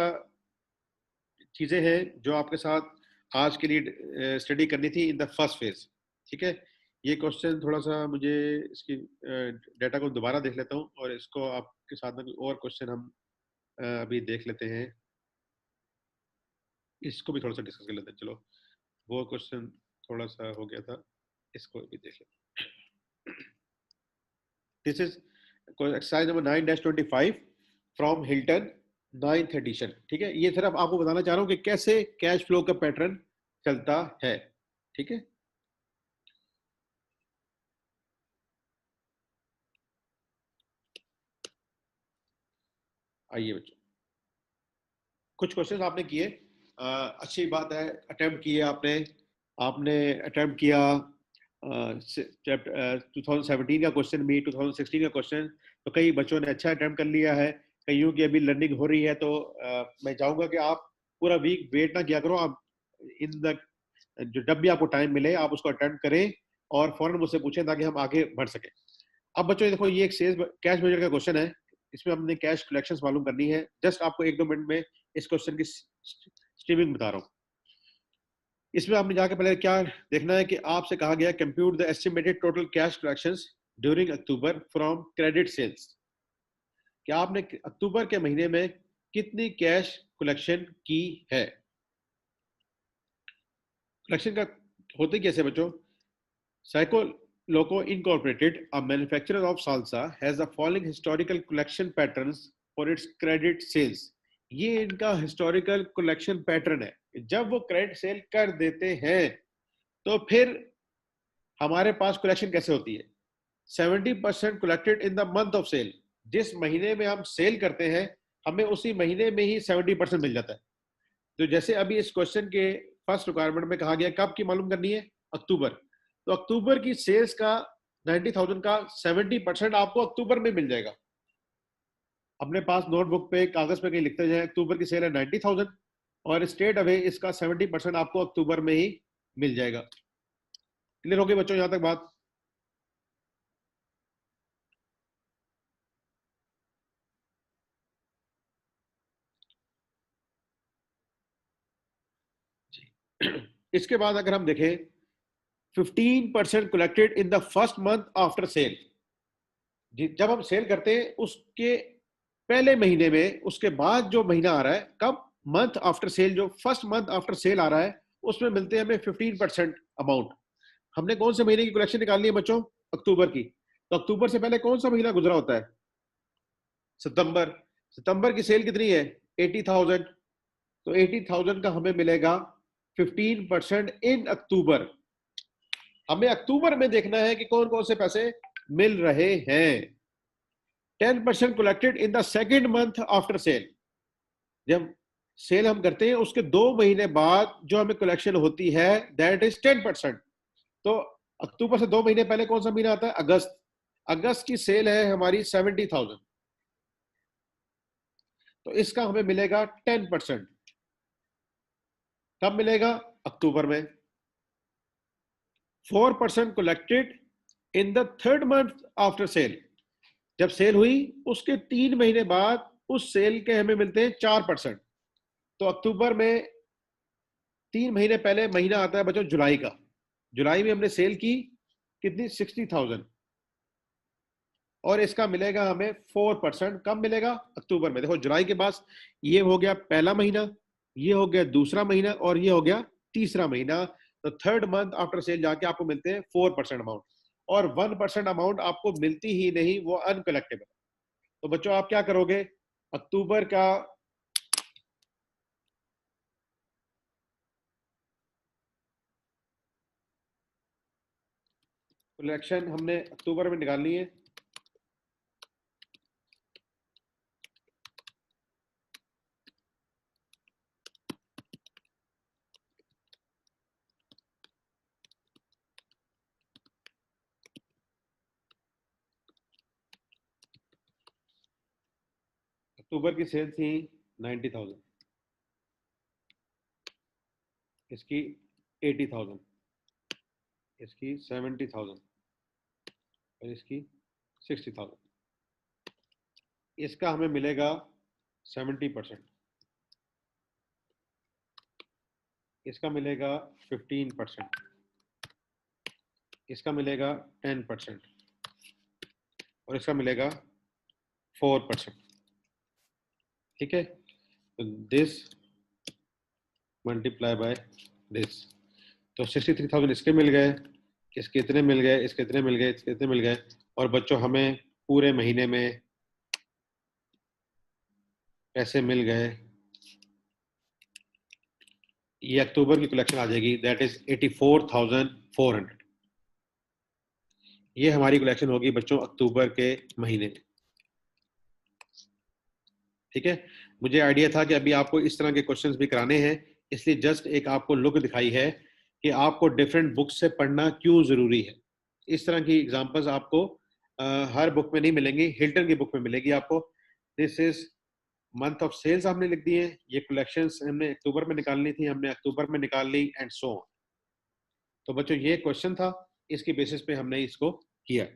चीजें हैं जो आपके साथ आज के लिए स्टडी करनी थी इन द फर्स्ट फेज. ठीक है. ये क्वेश्चन थोड़ा सा मुझे इसकी डाटा को दोबारा देख लेता हूँ और इसको आपके साथ में और क्वेश्चन हम अभी देख लेते हैं. इसको भी थोड़ा सा डिस्कस कर लेते हैं. चलो वो क्वेश्चन थोड़ा सा हो गया था, इसको भी देख लेते हैं. This is exercise number 9-25 from Hilton 9th edition. ठीक है. ये सिर्फ आपको बताना चाह रहा हूँ कि कैसे कैश फ्लो का पैटर्न चलता है. ठीक है. आइए बच्चों, कुछ क्वेश्चन आपने किए. अच्छी बात है, अटेम्प्ट किए आपने अटेम्प्ट किया 2017 का क्वेश्चन भी, 2016 का क्वेश्चन. तो कई बच्चों ने अच्छा अटेम्प्ट कर लिया है, कईयों की अभी लर्निंग हो रही है. तो मैं चाहूंगा कि आप पूरा वीक वेट ना किया करो. आप इन द जब भी आपको टाइम मिले आप उसको अटेम्प्ट करें और फौरन मुझसे पूछें ताकि हम आगे बढ़ सकें. अब बच्चों देखो ये एक सेल्स कैश मैनेजर का क्वेश्चन है. इसमें हमने कैश कलेक्शंस मालूम करनी है. जस्ट आपको 1-2 मिनट में इस क्वेश्चन की स्ट्रीमिंग बता रहा हूँ. इसमें आपने जाके पहले क्या देखना है कि आपसे कहा गया compute the estimated total cash collections during October from credit sales. क्या आपने अक्टूबर के महीने में कितनी कैश कलेक्शन की है. कलेक्शन का होते कैसे बच्चों? Psycho loco incorporated, a manufacturer of salsa, has the following historical collection patterns for its credit sales. ये इनका हिस्टोरिकल कलेक्शन पैटर्न है. जब वो क्रेडिट सेल कर देते हैं तो फिर हमारे पास कलेक्शन कैसे होती है? 70% collected in the month of sale. जिस महीने में हम सेल करते हैं हमें उसी महीने में ही 70% मिल जाता है. तो जैसे अभी इस क्वेश्चन के फर्स्ट रिक्वायरमेंट में कहा गया कब की मालूम करनी है? अक्टूबर. तो अक्टूबर की सेल्स का 90,000 का 70% आपको अक्टूबर में मिल जाएगा. अपने पास नोटबुक पे कागज पे कहीं लिखते जाए अक्टूबर की सेल है 90,000 और स्ट्रेट अवे इसका 70% आपको अक्टूबर में ही मिल जाएगा. क्लियर हो गई बच्चों यहां तक बात? इसके बाद अगर हम देखें 15% collected in the first month after sale. जब हम सेल करते हैं उसके पहले महीने में, उसके बाद जो महीना आ रहा है कब? Month after sale. जो फर्स्ट मंथ आफ्टर सेल आ रहा है उसमें मिलते हैं हमें 15% अमाउंट. हमने कौन से महीने की कलेक्शन निकालनी है बच्चों? अक्टूबर की. तो अक्टूबर से पहले कौन सा महीना गुजरा होता है? सितंबर. सितंबर की सेल कितनी है? 80,000. तो 80,000 का हमें मिलेगा 15% इन अक्टूबर. हमें अक्टूबर में देखना है कि कौन कौन से पैसे मिल रहे हैं. 10% collected in the second month after sale. जब सेल हम करते हैं उसके 2 महीने बाद जो हमें कलेक्शन होती है दैट इज 10%. तो अक्टूबर से 2 महीने पहले कौन सा महीना आता है? अगस्त. अगस्त की सेल है हमारी 70,000. तो इसका हमें मिलेगा 10%. कब मिलेगा? अक्टूबर में. 4% collected in the third month after sale. जब सेल हुई उसके 3 महीने बाद उस सेल के हमें मिलते हैं 4%. तो अक्टूबर में 3 महीने पहले महीना आता है बच्चों जुलाई का. जुलाई में हमने सेल की कितनी? 60,000 और इसका मिलेगा हमें 4%. कब मिलेगा? अक्टूबर में. देखो जुलाई के बाद ये हो गया पहला महीना, ये हो गया दूसरा महीना और ये हो गया तीसरा महीना. तो थर्ड मंथ आफ्टर सेल जाके आपको मिलते हैं 4% अमाउंट. और 1% अमाउंट आपको मिलती ही नहीं, वो अनकलेक्टेबल। तो बच्चों आप क्या करोगे, अक्टूबर का कलेक्शन हमने अक्टूबर में निकालनी है। अक्टूबर की सेल थी 90,000, इसकी 80,000, इसकी 70,000 और इसकी 60,000। इसका हमें मिलेगा 70%, इसका मिलेगा 15%, इसका मिलेगा 10% और इसका मिलेगा 4%। ठीक है, तो दिस मल्टीप्लाई बाय दिस, तो 63,000 इसके मिल गए, इसके इतने मिल गए, इसके इतने मिल गए, इसके इतने मिल गए। और बच्चों हमें पूरे महीने में पैसे मिल गए, ये अक्टूबर की कलेक्शन आ जाएगी, दैट इज 84,400। ये हमारी कलेक्शन होगी बच्चों अक्टूबर के महीने में। ठीक है, मुझे आइडिया था कि अभी आपको इस तरह के क्वेश्चंस भी कराने हैं, इसलिए जस्ट एक आपको लुक दिखाई है कि आपको डिफरेंट बुक्स से पढ़ना क्यों जरूरी है। इस तरह की एग्जांपल्स आपको हर बुक में नहीं मिलेंगी, हिल्टन की बुक में मिलेगी आपको। This is month of sales हमने लिख दिए, ये कलेक्शंस हमने अक्टूबर में निकालनी थी, हमने अक्टूबर में निकाल ली, एंड सो ऑन। तो बच्चों ये क्वेश्चन था, इसकी बेसिस पे हमने इसको किया।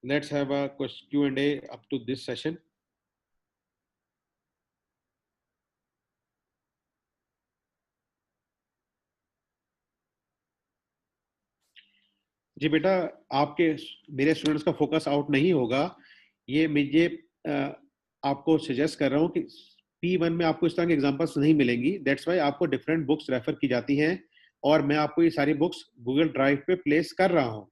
Let's have a Q&A up to this session. जी बेटा, आपके मेरे स्टूडेंट्स का फोकस आउट नहीं होगा, ये मुझे आपको सजेस्ट कर रहा हूँ कि P1 में आपको इस तरह की एग्जांपल्स नहीं मिलेंगी, दैट्स वाई आपको डिफरेंट बुक्स रेफर की जाती हैं, और मैं आपको ये सारी बुक्स गूगल ड्राइव पे प्लेस कर रहा हूँ।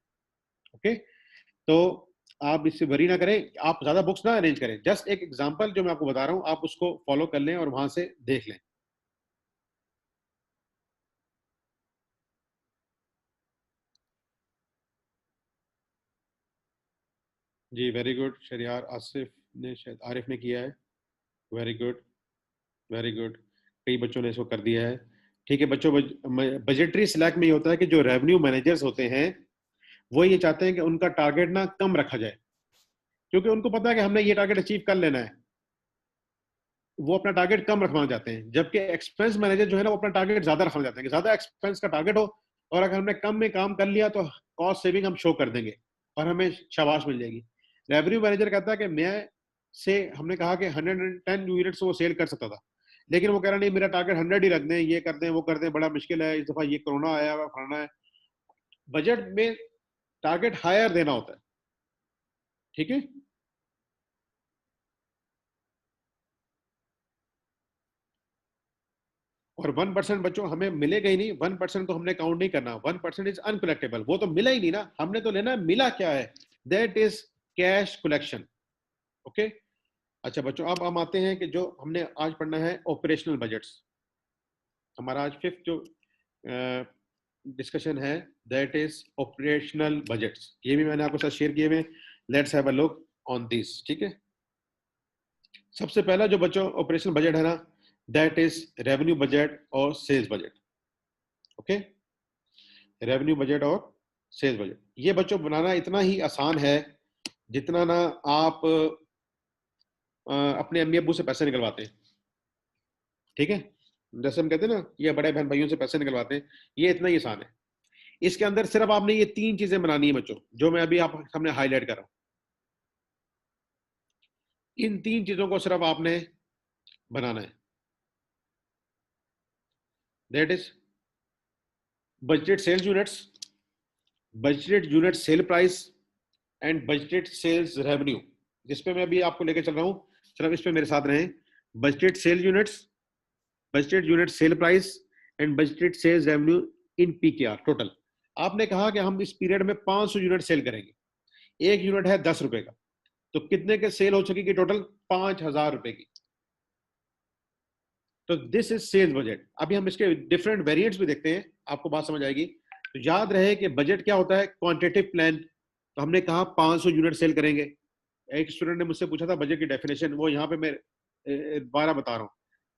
ओके, तो आप इससे वरी ना करें, आप ज्यादा बुक्स ना अरेंज करें, जस्ट एक एग्जांपल जो मैं आपको बता रहा हूँ आप उसको फॉलो कर लें और वहां से देख लें। जी वेरी गुड शरियार, आसिफ ने शायद आरिफ ने किया है, वेरी गुड वेरी गुड, कई बच्चों ने इसको कर दिया है। ठीक है बच्चों, बजटरी स्लैक में ये होता है कि जो रेवेन्यू मैनेजर्स होते हैं वो ये चाहते हैं कि उनका टारगेट ना कम रखा जाए, क्योंकि उनको पता है कि हमने ये टारगेट अचीव कर लेना है, वो अपना टारगेट कम रखना चाहते हैं। जबकि एक्सपेंस मैनेजर जो है ना, वो अपना टारगेट ज्यादा रखना चाहते हैं कि ज्यादा एक्सपेंस का टारगेट हो, और अगर हमने कम में काम कर लिया तो कॉस्ट सेविंग हम शो कर देंगे और हमें शाबाश मिल जाएगी। रेवेन्यू मैनेजर कहता है कि मैं से हमने कहा कि 110 यूनिट्स वो सेल कर सकता था, लेकिन वो कह रहा नहीं मेरा टारगेट 100 ही रख दें, ये कर दें वो कर दें, बड़ा मुश्किल है, इस दफा ये कोरोना आया हुआ फलाना है। बजट में टारगेट हायर देना होता है। ठीक है, और 1% बच्चों हमें मिलेगा ही नहीं, 1% तो हमने काउंट नहीं करना, 1% इज अनकलेक्टेबल, वो तो मिला ही नहीं ना, हमने तो लेना मिला क्या है, that is cash collection. Okay, अच्छा बच्चों अब हम आते हैं कि जो हमने आज पढ़ना है ऑपरेशनल बजट्स। हमारा आज फिफ्थ जो डिस्कशन है दैट इज ऑपरेशनल बजट्स, ये भी मैंने आपके साथ शेयर किए हुए, let's have a look on this. ठीक है, सबसे पहला जो बच्चों ऑपरेशनल बजट है ना, दैट इज रेवेन्यू बजट और sales budget. Okay, revenue budget और सेल्स बजट, ये बच्चों बनाना इतना ही आसान है जितना ना आप अपने अम्मी अब्बू से पैसे निकलवाते हैं। ठीक है, जैसे हम कहते हैं ना ये बड़े बहन भाइयों से पैसे निकलवाते हैं, ये इतना ही आसान है। इसके अंदर सिर्फ आपने ये 3 चीजें बनानी है बच्चों, जो मैं अभी आप सामने हाईलाइट कर रहा हूं। इन 3 चीजों को सिर्फ आपने बनाना है, that is budgeted sales units, budgeted unit sale price and budgeted sales revenue. जिसपे मैं अभी आपको लेके चल रहा हूं, सिर्फ इस पे मेरे साथ रहें। Budgeted sale units, budgeted unit sale price and budgeted sales revenue in PKR total. आपने कहा कि हम इस पीरियड में 500 यूनिट सेल करेंगे, एक यूनिट है 10 रुपए का, तो कितने के सेल हो सकेगी टोटल? 5,000 रुपए की। तो दिस इज सेल्स बजट। अभी हम इसके डिफरेंट वेरिएंट्स भी देखते हैं, आपको बात समझ आएगी। तो याद रहे कि बजट क्या होता है? Quantitative plan. तो हमने कहा 500 यूनिट सेल करेंगे। एक स्टूडेंट ने मुझसे पूछा था बजट की डेफिनेशन, वो यहाँ पे मैं दोबारा बता रहा हूँ।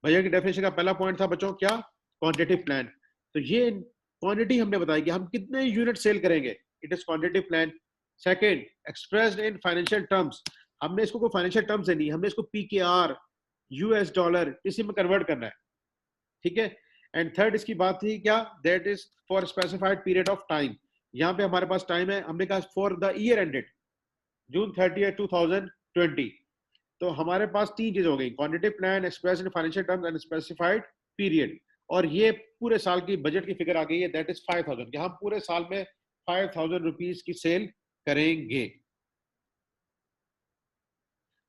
बजट की डेफिनेशन का पहला पॉइंट था बच्चों क्या? Quantitative plan. तो ये क्वांटिटी हमने बताई कि हम कितने यूनिट सेल करेंगे, it is quantitative plan. Second, expressed in financial terms. हमने इसको कोई फाइनेंशियल टर्म्स नहीं, हमने इसको पीकेआर, यूएस डॉलर, इसी में कन्वर्ट करना है, ठीक है। एंड थर्ड इसकी बात थी क्या? That is for specified period of time. यहाँ पे हमारे पास टाइम है, हमने कहा फॉर द ईयर एंडेड जून 30, 2020। तो हमारे पास तीन चीज हो गई, quantitative plan, express in financial terms and specified period. और ये पूरे साल की बजट की फिगर आ गई है, दैट इज 5,000, कि हम पूरे साल में 5,000 रुपीज की सेल करेंगे।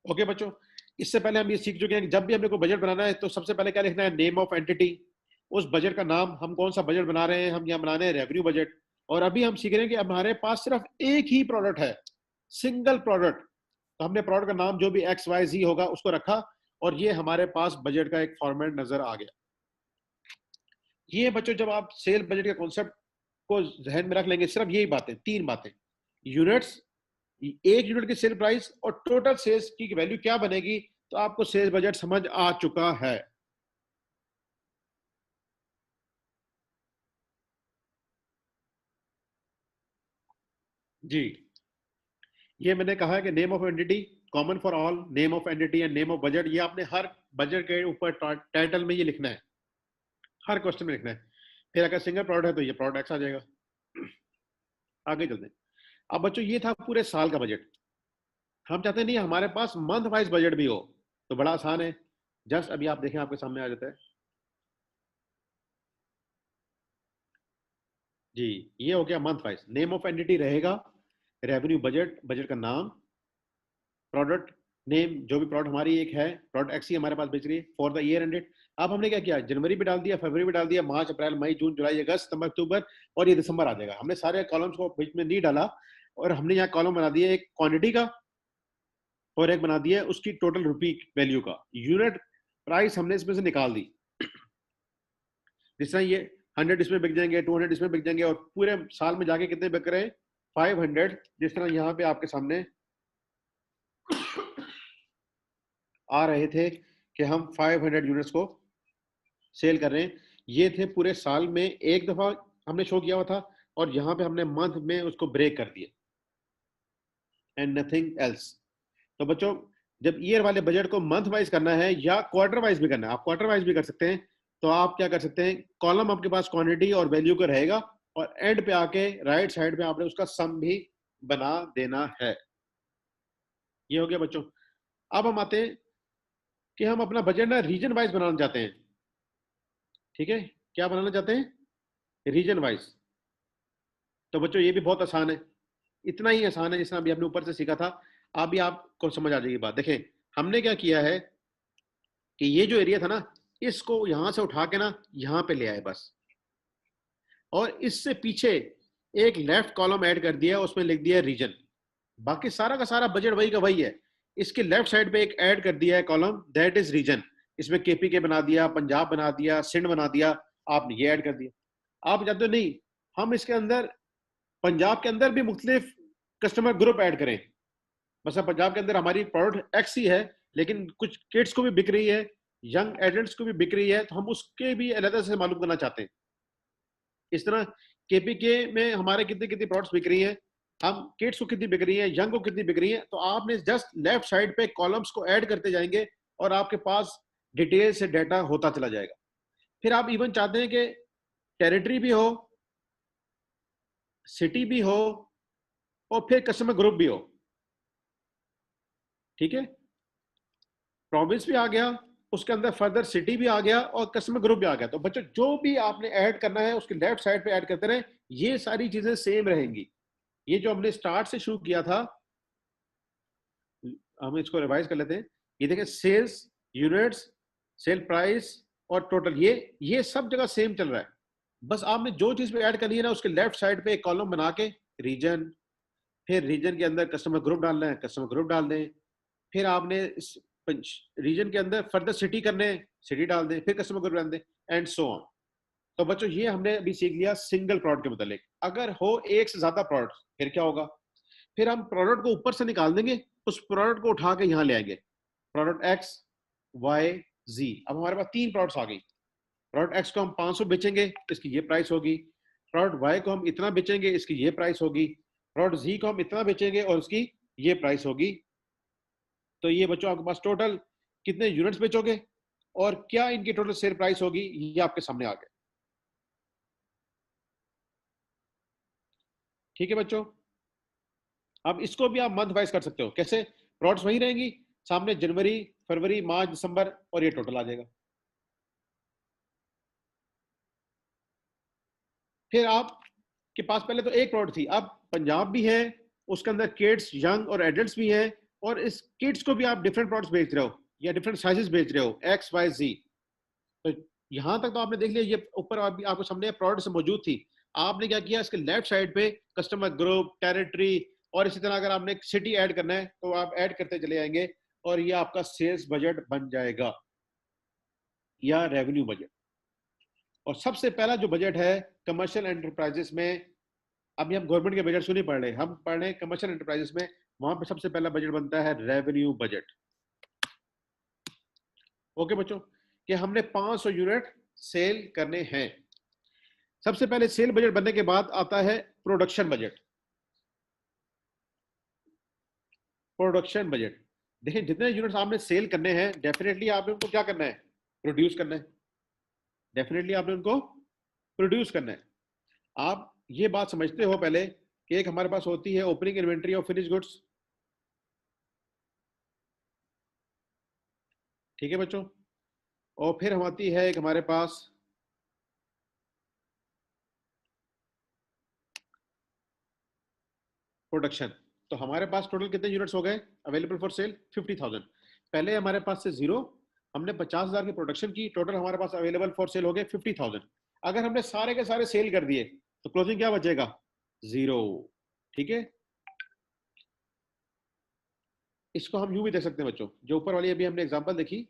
ओके बच्चों, इससे पहले हम ये सीख चुके हैं कि जब भी हमने कोई बजट बनाना है तो सबसे पहले क्या लिखना है? नेम ऑफ एंटिटी, उस बजट का नाम, हम कौन सा बजट बना रहे हैं, हम यहाँ बना रहे हैं रेवेन्यू बजट। और अभी हम सीख रहे हैं कि हमारे पास सिर्फ एक ही प्रोडक्ट है, सिंगल प्रोडक्ट। तो हमने प्रोडक्ट का नाम जो भी XYZ होगा उसको रखा, और ये हमारे पास बजट का एक फॉर्मेट नजर आ गया। ये बच्चों जब आप सेल बजट के कॉन्सेप्ट को जहन में रख लेंगे, सिर्फ यही बातें, तीन बातें, यूनिट्स, एक यूनिट की सेल प्राइस और टोटल सेल्स की वैल्यू क्या बनेगी, तो आपको सेल्स बजट समझ आ चुका है। जी, ये मैंने कहा है कि name of entity common for all, name of entity and name of budget, ये आपने हर बजट के ऊपर टाइटल में ये लिखना है, हर क्वेश्चन में लिखना है। फिर अगर सिंगल प्रोडक्ट है तो ये प्रोडक्ट एक्स आ जाएगा। आगे चलते हैं। अब बच्चों ये था पूरे साल का बजट। हम चाहते हैं नहीं हमारे पास मंथ वाइज बजट भी हो, तो बड़ा आसान है, जस्ट अभी आप देखें आपके सामने आ जाता है। जी, ये हो गया month wise. Name of entity रहेगा, रेवेन्यू बजट, बजट का नाम, प्रोडक्ट नेम, जो भी प्रोडक्ट हमारी एक है, प्रोडक्ट एक्स ही हमारे पास बेच रही है, फॉर द ईयर एंडेड। अब हमने क्या किया? जनवरी भी डाल दिया, फरवरी भी डाल दिया, मार्च, अप्रैल, मई, जून, जुलाई, अगस्त, सितंबर, अक्टूबर, और ये दिसंबर आ जाएगा। हमने सारे कॉलम्स को बीच में नहीं डाला, और हमने यहाँ कॉलम बना दिया एक क्वांटिटी का, और एक बना दिया उसकी टोटल रुपी वैल्यू का। यूनिट प्राइस हमने इसमें से निकाल दी, जिस तरह ये 100 इसमें बिक जाएंगे, 200 इसमें बिक जाएंगे, और पूरे साल में जाके कितने बिक रहे हैं? 500। जिस तरह यहाँ पे आपके सामने आ रहे थे कि हम 500 यूनिट्स को सेल कर रहे हैं, ये थे पूरे साल में एक दफा हमने शो किया हुआ था, और यहाँ पे हमने मंथ में उसको ब्रेक कर दिया, एंड नथिंग एल्स। तो बच्चों जब ईयर वाले बजट को मंथ वाइज करना है या क्वार्टर वाइज भी करना है, आप क्वार्टर वाइज भी कर सकते हैं, तो आप क्या कर सकते हैं? कॉलम आपके पास क्वांटिटी और वैल्यू का रहेगा, और एंड पे आके राइट साइड पे आपने उसका सम भी बना देना है। ये हो गया बच्चों। अब हम आते हैं कि हम अपना बजट ना रीजन वाइज बनाना चाहते हैं, ठीक है? क्या बनाना चाहते हैं? Region wise. तो बच्चों ये भी बहुत आसान है, इतना ही आसान है जितना अभी आपने ऊपर से सीखा था। अभी आपको समझ आ जाएगी बात। देखें हमने क्या किया है कि ये जो एरिया था ना, इसको यहां से उठा के ना यहां पे ले आए बस, और इससे पीछे एक लेफ्ट कॉलम ऐड कर दिया, उसमें लिख दिया रीजन। बाकी सारा का सारा बजट वही का वही है, इसके लेफ्ट साइड पे एक ऐड कर दिया है कॉलम, दैट इज रीजन। इसमें केपीके बना दिया, पंजाब बना दिया, सिंध बना दिया, आपने ये ऐड कर दिया। आप जानते हो नहीं, हम इसके अंदर पंजाब के अंदर भी मुख्तलिफ कस्टमर ग्रुप ऐड करें। मतलब पंजाब के अंदर हमारी प्रोडक्ट एक्स ही है, लेकिन कुछ किड्स को भी बिक रही है, यंग एडल्ट्स को भी बिक रही है, तो हम उसके भी अलग से मालूम करना चाहते हैं। इस तरह केपीके में हमारे कितनी कितनी प्रोडक्ट्स बिक रही हैं, हम किड्स को कितनी बिक रही है, यंग को कितनी बिक रही है, तो आपने जस्ट लेफ्ट साइड पे कॉलम्स को ऐड करते जाएंगे, और आपके पास डिटेल से डाटा होता चला जाएगा। फिर आप इवन चाहते हैं कि टेरिटरी भी हो, सिटी भी हो, और फिर कस्टमर ग्रुप भी हो, ठीक है? प्रोविंस भी आ गया, उसके अंदर फर्दर सिटी भी आ गया, और कस्टमर ग्रुप भी आ गया। तो बच्चों जो भी आपने ऐड करना है उसके लेफ्ट साइड पे ऐड करते रहे, ये सारी चीजें सेम रहेंगी। ये जो हमने स्टार्ट से शुरू किया था, हम इसको रिवाइज कर लेते हैं। ये देखें, सेल्स, यूनिट्स, सेल प्राइस और टोटल, ये सब जगह सेम चल रहा है। बस आपने जो चीज पे ऐड करनी है ना, उसके लेफ्ट साइड पे एक कॉलम बना के रीजन, फिर रीजन के अंदर कस्टमर ग्रुप डालना है, कस्टमर ग्रुप डाल दें। फिर आपने इस रीजन के अंदर फर्दर सिटी करने, सिटी डाल दें, फिर कस्टमर ग्रुप डाल दें, एंड सो ऑन। तो बच्चों ये हमने अभी सीख लिया सिंगल प्रोडक्ट के मतलब। अगर हो एक से ज्यादा प्रोडक्ट फिर क्या होगा? फिर हम प्रोडक्ट को ऊपर से निकाल देंगे, उस प्रोडक्ट को उठा के यहाँ ले आएंगे। प्रोडक्ट एक्स, वाई, जी। अब हमारे पास 3 प्रोडक्ट्स आ गई। प्रोडक्ट एक्स को हम 500 बेचेंगे, इसकी ये प्राइस होगी। प्रोडक्ट वाई को हम इतना बेचेंगे, इसकी ये प्राइस होगी। प्रोडक्ट जी को हम इतना बेचेंगे और उसकी ये प्राइस होगी। तो ये बच्चों आपके पास टोटल कितने यूनिट्स बेचोगे और क्या इनकी टोटल सेल प्राइस होगी, ये आपके सामने आ गया। ठीक है बच्चों। अब इसको भी आप मंथ वाइज कर सकते हो। कैसे? प्रोडक्ट्स वही रहेंगी, सामने जनवरी, फरवरी, मार्च, दिसंबर, और ये टोटल आ जाएगा। फिर आप के पास पहले तो एक प्रोडक्ट थी, अब पंजाब भी है, उसके अंदर किड्स, यंग और एडल्ट्स भी हैं, और इस किड्स को भी आप डिफरेंट प्रोडक्ट्स बेच रहे हो या डिफरेंट साइजेस बेच रहे हो, एक्स वाई जी। तो यहां तक तो आपने देख लिया, ये ऊपर आपको सामने प्रोडक्ट मौजूद थी। आपने क्या किया, इसके लेफ्ट साइड पे कस्टमर ग्रुप, टेरिटरी, और इसी तरह अगर आपने एक सिटी ऐड करना है तो आप ऐड करते चले जाएंगे, और ये आपका सेल्स बजट बन जाएगा या रेवेन्यू बजट। और सबसे पहला जो बजट है कमर्शियल एंटरप्राइजेस में, अभी हम गवर्नमेंट के बजट क्यों नहीं पढ़ रहे, हम पढ़ रहे हैं कमर्शियल एंटरप्राइजेस में। वहां पे सबसे पहला बजट बनता है रेवेन्यू बजट। ओके बच्चों, कि हमने 500 यूनिट सेल करने हैं। सबसे पहले सेल बजट बनने के बाद आता है प्रोडक्शन बजट। प्रोडक्शन बजट देखिए, जितने यूनिट्स आपने सेल करने हैं, डेफिनेटली आपने उनको क्या करना है, प्रोड्यूस करना है। डेफिनेटली आपने उनको प्रोड्यूस करना है। आप ये बात समझते हो पहले कि एक हमारे पास होती है opening inventory of finish goods. ठीक है बच्चों। और फिर हम आती है एक हमारे पास प्रोडक्शन। तो हमारे पास टोटल कितने यूनिट्स हो गए अवेलेबल फॉर सेल? 50,000। पहले हमारे पास से जीरो, हमने 50,000 की प्रोडक्शन की, टोटल हमारे पास अवेलेबल फॉर सेल हो गए 50,000। अगर हमने सारे के सारे सेल कर दिए तो क्लोजिंग क्या बचेगा? जीरो। ठीक है। इसको हम यूं भी देख सकते हैं बच्चों, जो ऊपर वाली अभी हमने एग्जांपल देखी,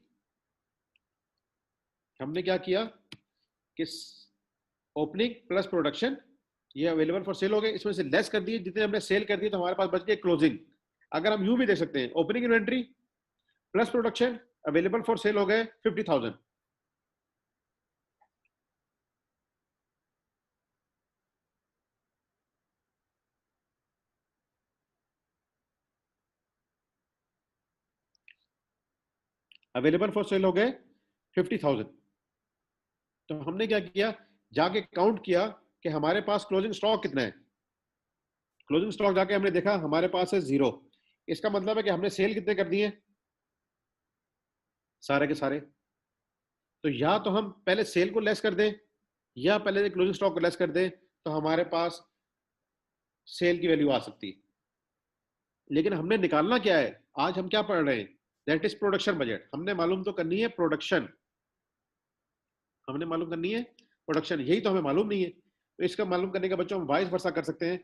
हमने क्या किया कि ओपनिंग प्लस प्रोडक्शन ये अवेलेबल फॉर सेल हो गए, इसमें से लेस कर दिए जितने हमने सेल कर दिए, तो हमारे पास बच गए क्लोजिंग। अगर हम यूं भी देख सकते हैं, opening inventory plus production available for sale हो गए 50,000। अवेलेबल फॉर सेल हो गए 50,000। तो हमने क्या किया, जाके काउंट किया कि हमारे पास क्लोजिंग स्टॉक कितना है। क्लोजिंग स्टॉक जाके हमने देखा हमारे पास है जीरो। इसका मतलब है कि हमने सेल कितने कर दिए? सारे के सारे। तो या तो हम पहले सेल को लेस कर दें या पहले क्लोजिंग स्टॉक को लेस कर दें, तो हमारे पास सेल की वैल्यू आ सकती है। लेकिन हमने निकालना क्या है, आज हम क्या पढ़ रहे हैं, दैट इज प्रोडक्शन बजट। हमने मालूम तो करनी है प्रोडक्शन, हमने मालूम करनी है प्रोडक्शन, यही तो हमें मालूम नहीं है। तो इसका मालूम करने का बच्चों हम वाइस वर्सा कर सकते हैं।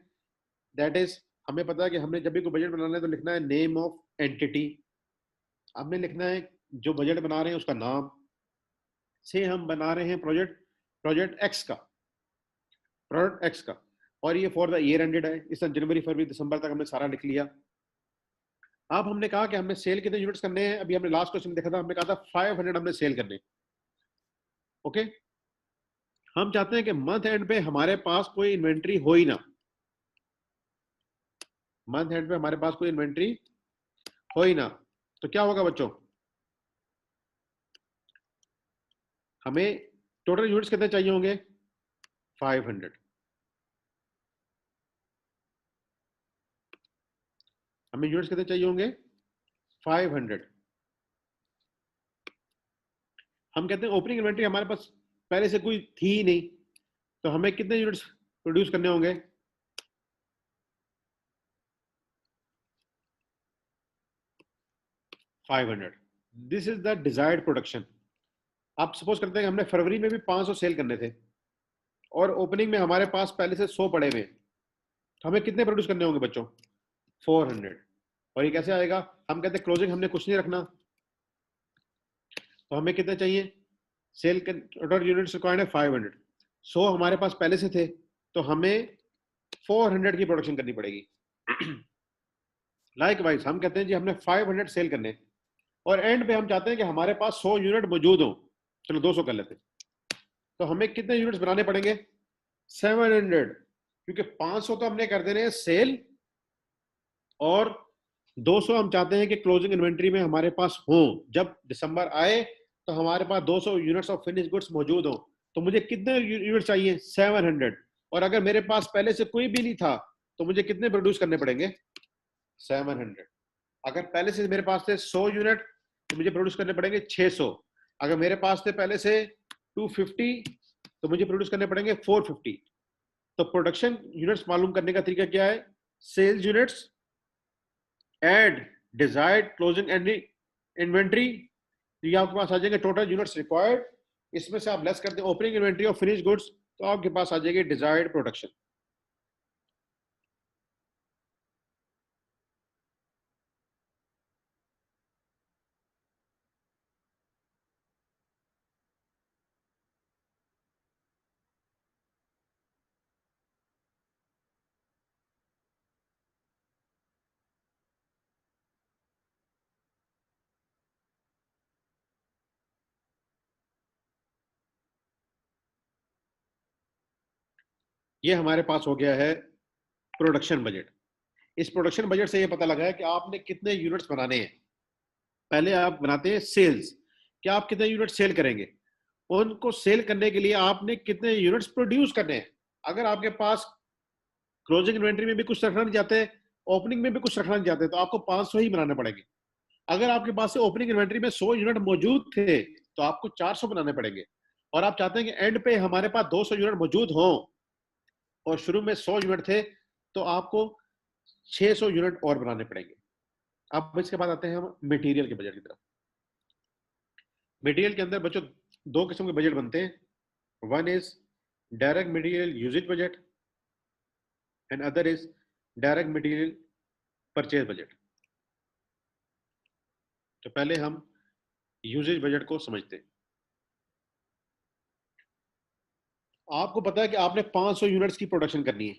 दैट इज, हमें पता है कि हमने जब भी कोई बजट बनाना है तो लिखना है नेम ऑफ एंटिटी। हमने लिखना है जो बजट बना रहे हैं उसका नाम। से हम बना रहे हैं प्रोजेक्ट, प्रोजेक्ट एक्स का, प्रोडक्ट एक्स का, और ये फॉर द ईयर एंडेड है, इस जनवरी फरवरी दिसंबर तक हमने सारा लिख लिया। अब हमने कहा कि हमने सेल कितने यूनिट्स करने हैं, अभी हमने लास्ट क्वेश्चन देखा था, हमने कहा था 500 हमने सेल करने। ओके। हम चाहते हैं कि मंथ एंड पे हमारे पास कोई इन्वेंट्री हो ही ना, मंथ एंड पे हमारे पास कोई इन्वेंट्री हो ही ना। तो क्या होगा बच्चों, हमें टोटल यूनिट्स कितने चाहिए होंगे? 500। हमें यूनिट्स कितने चाहिए होंगे? 500। हम कहते हैं ओपनिंग इन्वेंट्री हमारे पास पहले से कोई थी ही नहीं, तो हमें कितने यूनिट्स प्रोड्यूस करने होंगे? 500। This is the desired production. आप सपोज करते हैं कि हमने फरवरी में भी 500 सेल करने थे, और ओपनिंग में हमारे पास पहले से 100 पड़े हुए हैं, तो हमें कितने प्रोड्यूस करने होंगे बच्चों? 400। और ये कैसे आएगा? हम कहते हैं क्लोजिंग हमने कुछ नहीं रखना, तो हमें कितने चाहिए? सेल के टोटल यूनिट्स रिक्वायर्ड है 500, 100 हमारे पास पहले से थे, तो हमें 400 की प्रोडक्शन करनी पड़ेगी। लाइकवाइज हम कहते हैं जी हमने 500 सेल करने, और एंड पे हम चाहते हैं कि हमारे पास 100 यूनिट मौजूद हो, चलो 200 कर लेते हैं। तो हमें कितने यूनिट्स बनाने पड़ेंगे? 700, क्योंकि 500 तो हमने कर देने हैं सेल, और 200 हम चाहते हैं कि क्लोजिंग इन्वेंट्री में हमारे पास हो, जब दिसंबर आए तो हमारे पास 200 यूनिट्स ऑफ फिनिश गुड्स मौजूद हो। तो मुझे कितने यूनिट चाहिए? 700। और अगर मेरे पास पहले से कोई भी नहीं था तो मुझे कितने प्रोड्यूस करने पड़ेंगे? 700। अगर पहले से मेरे पास थे 100 यूनिट तो मुझे प्रोड्यूस करने पड़ेंगे 600। अगर मेरे पास थे पहले से 250 तो मुझे प्रोड्यूस करने पड़ेंगे 450। तो प्रोडक्शन यूनिट्स मालूम करने का तरीका क्या है? Sales units add desired closing inventory, ये आपके पास आ जाएंगे टोटल यूनिट्स रिक्वायर्ड, इसमें से आप लेस करते हैं opening inventory of finish goods, तो आपके पास आ जाएगी डिजायर्ड प्रोडक्शन। ये हमारे पास हो गया है प्रोडक्शन बजट। इस प्रोडक्शन बजट से ये पता लगा है कि आपने कितने यूनिट्स बनाने हैं। पहले आप बनाते हैं सेल्स, कि आप कितने यूनिट सेल करेंगे, उनको सेल करने के लिए आपने कितने यूनिट्स प्रोड्यूस करने हैं। अगर आपके पास क्लोजिंग इन्वेंट्री में भी कुछ रखना नहीं चाहते, ओपनिंग में भी कुछ रखना नहीं चाहते, तो आपको 500 ही बनाने पड़ेंगे। अगर आपके पास से ओपनिंग इन्वेंट्री में 100 यूनिट मौजूद थे तो आपको 400 बनाने पड़ेंगे। और आप चाहते हैं कि एंड पे हमारे पास 200 यूनिट मौजूद हों, और शुरू में 100 यूनिट थे, तो आपको 600 यूनिट और बनाने पड़ेंगे। अब इसके बाद आते हैं हम मटेरियल के बजट की तरफ। मटेरियल के अंदर बच्चों दो किस्म के बजट बनते हैं। One is direct material usage budget and other is direct material purchase budget. तो पहले हम यूजेज बजट को समझते हैं। आपको पता है कि आपने 500 यूनिट्स की प्रोडक्शन करनी है।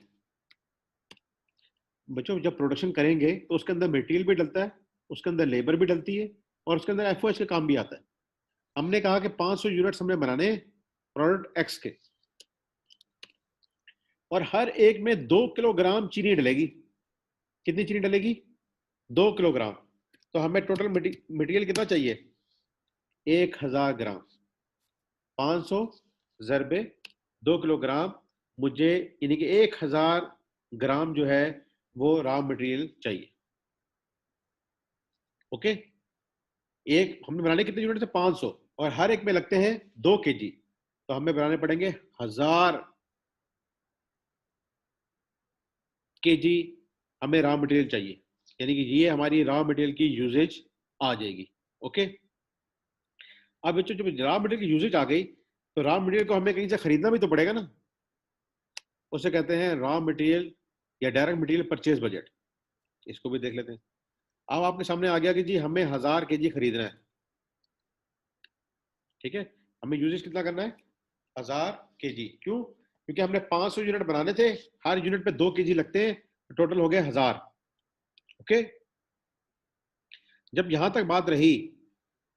बच्चों जब प्रोडक्शन करेंगे तो उसके अंदर मटेरियल भी डलता है, उसके अंदर लेबर भी डलती है, और उसके अंदर एफओएस का काम भी आता है। हमने कहा कि 500 यूनिट्स हमने बनाने प्रोडक्ट एक्स के, और हर एक में 2 किलोग्राम चीनी डलेगी। कितनी चीनी डलेगी? 2 किलोग्राम। तो हमें टोटल मटेरियल कितना चाहिए? 1000 ग्राम। 500 ज़रबे 2 किलोग्राम, मुझे यानी कि 1000 ग्राम जो है वो रॉ मटेरियल चाहिए। ओके, एक हमने बनाने कितने यूनिट थे? 500, और हर एक में लगते हैं 2 केजी, तो हमें बनाने पड़ेंगे 1000 केजी हमें रॉ मटेरियल चाहिए। यानी कि ये हमारी रॉ मटेरियल की यूजेज आ जाएगी। ओके, अब बच्चों जब रॉ मटेरियल की यूजेज आ गई तो रॉ मटेरियल को हमें कहीं से खरीदना भी तो पड़ेगा ना। उसे कहते हैं रॉ मटेरियल या डायरेक्ट मटेरियल परचेज बजट। इसको भी देख लेते हैं। अब आपके सामने आ गया कि जी हमें 1000 केजी खरीदना है। ठीक है, हमें यूजेज कितना करना है? 1000 केजी। क्यों? क्योंकि हमने 500 यूनिट बनाने थे, हर यूनिट पे 2 केजी लगते हैं, तो टोटल हो गया 1000। ओके, जब यहां तक बात रही,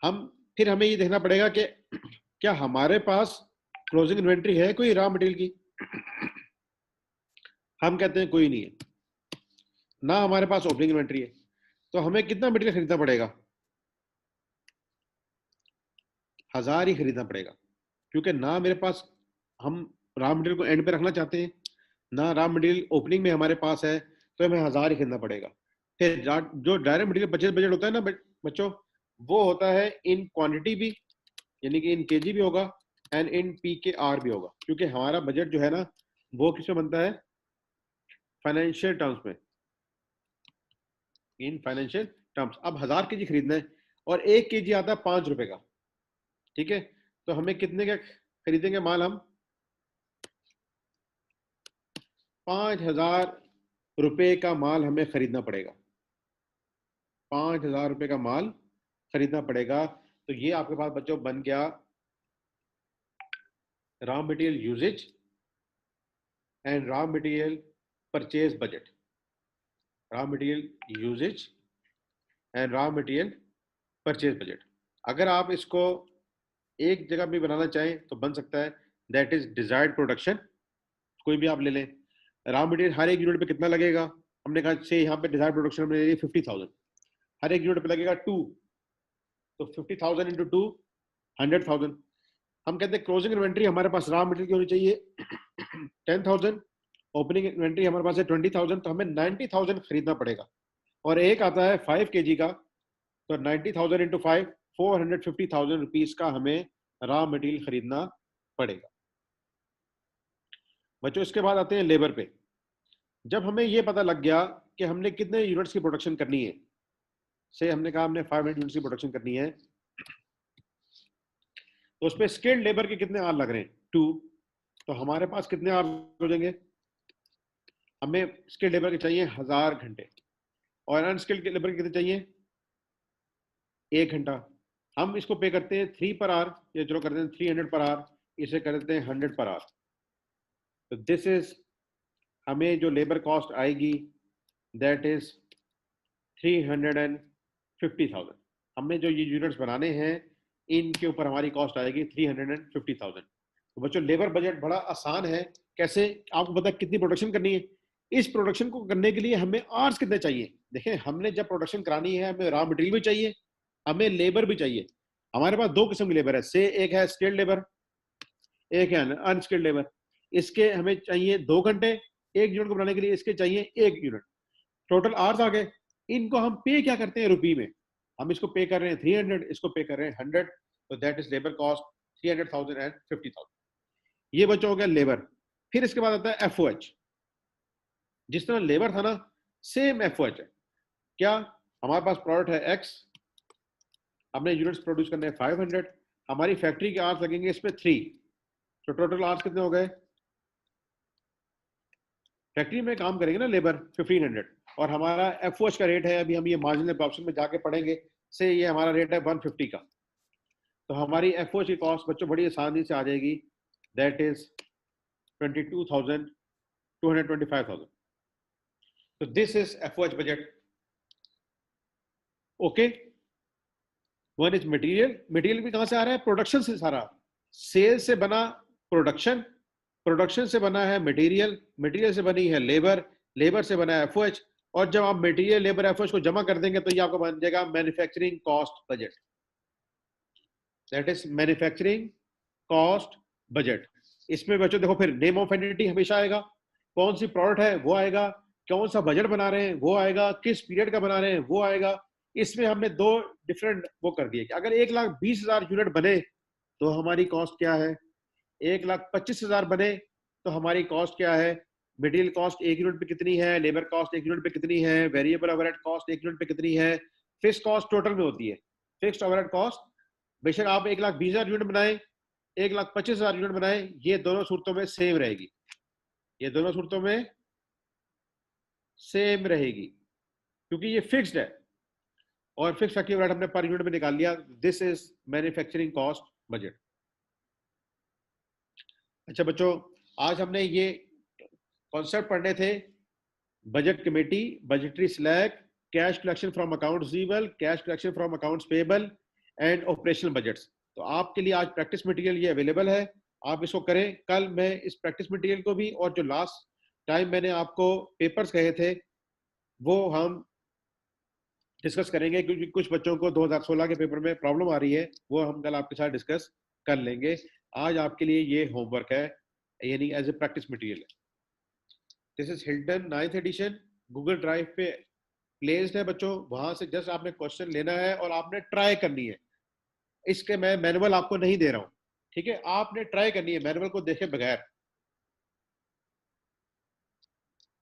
हम फिर हमें ये देखना पड़ेगा कि क्या हमारे पास क्लोजिंग इन्वेंट्री है कोई रॉ मटेरियल की? हम कहते हैं कोई नहीं है, ना हमारे पास ओपनिंग इन्वेंट्री है। तो हमें कितना मटेरियल खरीदना पड़ेगा? 1000 ही खरीदना पड़ेगा, क्योंकि ना मेरे पास, हम रॉ मटेरियल को एंड पे रखना चाहते हैं, ना रॉ मटेरियल ओपनिंग में हमारे पास है, तो हमें 1000 ही खरीदना पड़ेगा। फिर जो डायरेक्ट मटेरियल परचेज बजट होता है ना बच्चों, वो होता है इन क्वांटिटी भी, यानी कि इन केजी भी होगा, एंड इन पी के आर भी होगा, क्योंकि हमारा बजट जो है ना वो किसमें बनता है? फाइनेंशियल टर्म्स में, इन फाइनेंशियल टर्म्स। अब 1000 केजी खरीदना है, और 1 केजी आता है 5 रुपए का। ठीक है, तो हमें कितने का खरीदेंगे माल हम? 5,000 रुपए का माल हमें खरीदना पड़ेगा, 5,000 रुपए का माल खरीदना पड़ेगा। तो ये आपके पास बच्चों बन गया raw material usage and raw material purchase budget, raw material usage and raw material purchase budget. अगर आप इसको एक जगह भी बनाना चाहें तो बन सकता है, दैट इज डिजायर्ड प्रोडक्शन। कोई भी आप ले लें, रॉ मटेरियल हर एक यूनिट पे कितना लगेगा, हमने कहा से यहाँ पे डिजायर्ड प्रोडक्शन हमने ले ली 50,000, हर एक यूनिट पे लगेगा 2, तो 50,000 इंटू 2 100,000। हम कहते हैं क्लोजिंग इन्वेंट्री हमारे पास रॉ मटेरियल की होनी चाहिए 10,000, ओपनिंग इन्वेंट्री हमारे पास है 20,000, तो हमें 90,000 खरीदना पड़ेगा। और एक आता है 5 kg का, तो 90,000 इंटू 5 450,000 रुपीज का हमें रॉ मटेरियल खरीदना पड़ेगा। बच्चों इसके बाद आते हैं लेबर पे। जब हमें यह पता लग गया कि हमने कितने यूनिट्स की प्रोडक्शन करनी है, से हमने कहा हमने 500 यूनिट्स की प्रोडक्शन करनी है, तो उस पर स्किल्ड लेबर के कितने आवर लग रहे हैं 2, तो हमारे पास कितने आवर हो जाएंगे, हमें स्किल्ड लेबर के चाहिए 1000 घंटे और अनस्किल्ड लेबर के कितने चाहिए 1 घंटा। हम इसको पे करते हैं 3 पर आवर, या चलो करते हैं 300 पर आवर, इसे कर देते हैं 100 पर आवर। तो दिस इज हमें जो लेबर कॉस्ट आएगी दैट इज 350,000। हमने जो ये यूनिट्स बनाने हैं इनके ऊपर हमारी कॉस्ट आएगी 350,000। तो बच्चों लेबर बजट बड़ा आसान है। कैसे, आपको पता है कितनी प्रोडक्शन करनी है, इस प्रोडक्शन को करने के लिए हमें आवर्स कितने चाहिए। देखें हमने जब प्रोडक्शन करानी है हमें रॉ मटेरियल भी चाहिए, हमें लेबर भी चाहिए। हमारे पास 2 किस्म की लेबर है, से एक है स्किल्ड लेबर, एक है अनस्किल्ड लेबर। इसके हमें चाहिए 2 घंटे एक यूनिट को बनाने के लिए, इसके चाहिए 1 यूनिट। टोटल आवर्स आ गए। इनको हम पे क्या करते हैं रुपये में, हम इसको पे कर रहे हैं 300, इसको पे कर रहे हैं 100, तो that is labour cost 300,000 and 50,000। ये बच्चों हो गया लेबर। फिर इसके बाद आता है एफओएच। जिस तरह लेबर था ना, सेम एफओएच है। क्या, हमारे पास प्रोडक्ट है एक्स, हमने यूनिट्स प्रोड्यूस करने हैं 500, हमारी फैक्ट्री के आवर्स लगेंगे इसमें 3, तो टोटल आवर्स कितने हो गए, फैक्ट्री में काम करेंगे ना लेबर 1500, और हमारा एफओएच का रेट है, अभी हम ये मार्जिनल ऑप्शन में जाके पढ़ेंगे, से ये हमारा रेट है 150 का। तो हमारी एफओएच की कॉस्ट बच्चों बड़ी आसानी से आ जाएगी, दैट इज 22,000 225,000। तो this is FOH budget. Okay, one is material, material भी कहां से आ रहा है, प्रोडक्शन से सारा, सेल से बना प्रोडक्शन, प्रोडक्शन से बना है मटेरियल, मटेरियल से बनी है लेबर, लेबर से बना है एफओएच, और जब आप मटेरियल लेबर एफओएच को जमा कर देंगे तो ये आपको बन जाएगा manufacturing cost budget, that is manufacturing cost budget. इसमें बच्चों देखो फिर नेम ऑफ एंटिटी हमेशा आएगा, कौन सी प्रोडक्ट है वो आएगा, कौन सा बजट बना रहे हैं वो आएगा, किस पीरियड का बना रहे हैं वो आएगा। इसमें हमने 2 डिफरेंट वो कर दिए कि अगर 1,20,000 यूनिट बने तो हमारी कॉस्ट क्या है, 1,25,000 बने तो हमारी कॉस्ट क्या है, मटेरियल कॉस्ट 1 यूनिट पे कितनी है, लेबर कॉस्ट 1 यूनिट पे कितनी है, वेरिएबल ओवरहेड कॉस्ट 1 यूनिट पे कितनी है, फिक्स कॉस्ट टोटल में होती है, फिक्स्ड ओवरहेड कॉस्ट। बेशक आप 1,20,000 यूनिट बनाए, 1,25,000 यूनिट बनाए, ये दोनों सूरतों में सेम रहेगी, ये दोनों सूरतों में सेम रहेगी, क्योंकि ये फिक्स्ड है और फिक्स फैक्ट्री ओवरहेड हमने पर यूनिट में निकाल लिया। This is manufacturing cost budget. अच्छा बच्चों, आज हमने ये कॉन्सेप्ट पढ़ने थे, budget committee, budgetary slag, cash collection from accounts receivable, cash collection from accounts payable and operational budgets. तो आपके लिए आज प्रैक्टिस मटेरियल ये अवेलेबल है, आप इसको करें। कल मैं इस प्रैक्टिस मटेरियल को भी, और जो लास्ट टाइम मैंने आपको पेपर्स कहे थे वो हम डिस्कस करेंगे, क्योंकि कुछ बच्चों को 2016 के पेपर में प्रॉब्लम आ रही है, वो हम कल आपके साथ डिस्कस कर लेंगे। आज आपके लिए ये होमवर्क है, यानी एज ए प्रैक्टिस मटेरियल है। This is Hilton 9th edition, Google drive पे प्लेस्ड है बच्चों, वहां से जस्ट आपने क्वेश्चन लेना है और आपने ट्राई करनी है। इसके मैं मैनुअल आपको नहीं दे रहा हूं, ठीक है, आपने ट्राई करनी है मैनुअल को देखे बगैर।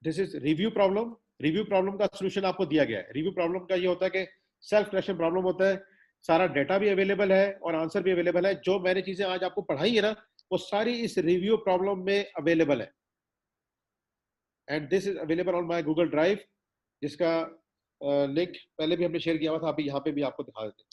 This is review problem, review problem का सोल्यूशन आपको दिया गया है। रिव्यू प्रॉब्लम का ये होता है कि सेल्फ करेक्शन प्रॉब्लम होता है, सारा डेटा भी अवेलेबल है और आंसर भी अवेलेबल है। जो मैंने चीजें आज आपको पढ़ाई है ना, वो सारी इस रिव्यू प्रॉब्लम में अवेलेबल है। And this is available on my Google drive, जिसका लिंक पहले भी हमने शेयर किया हुआ था, अभी यहाँ पे भी आपको दिखा देते हैं।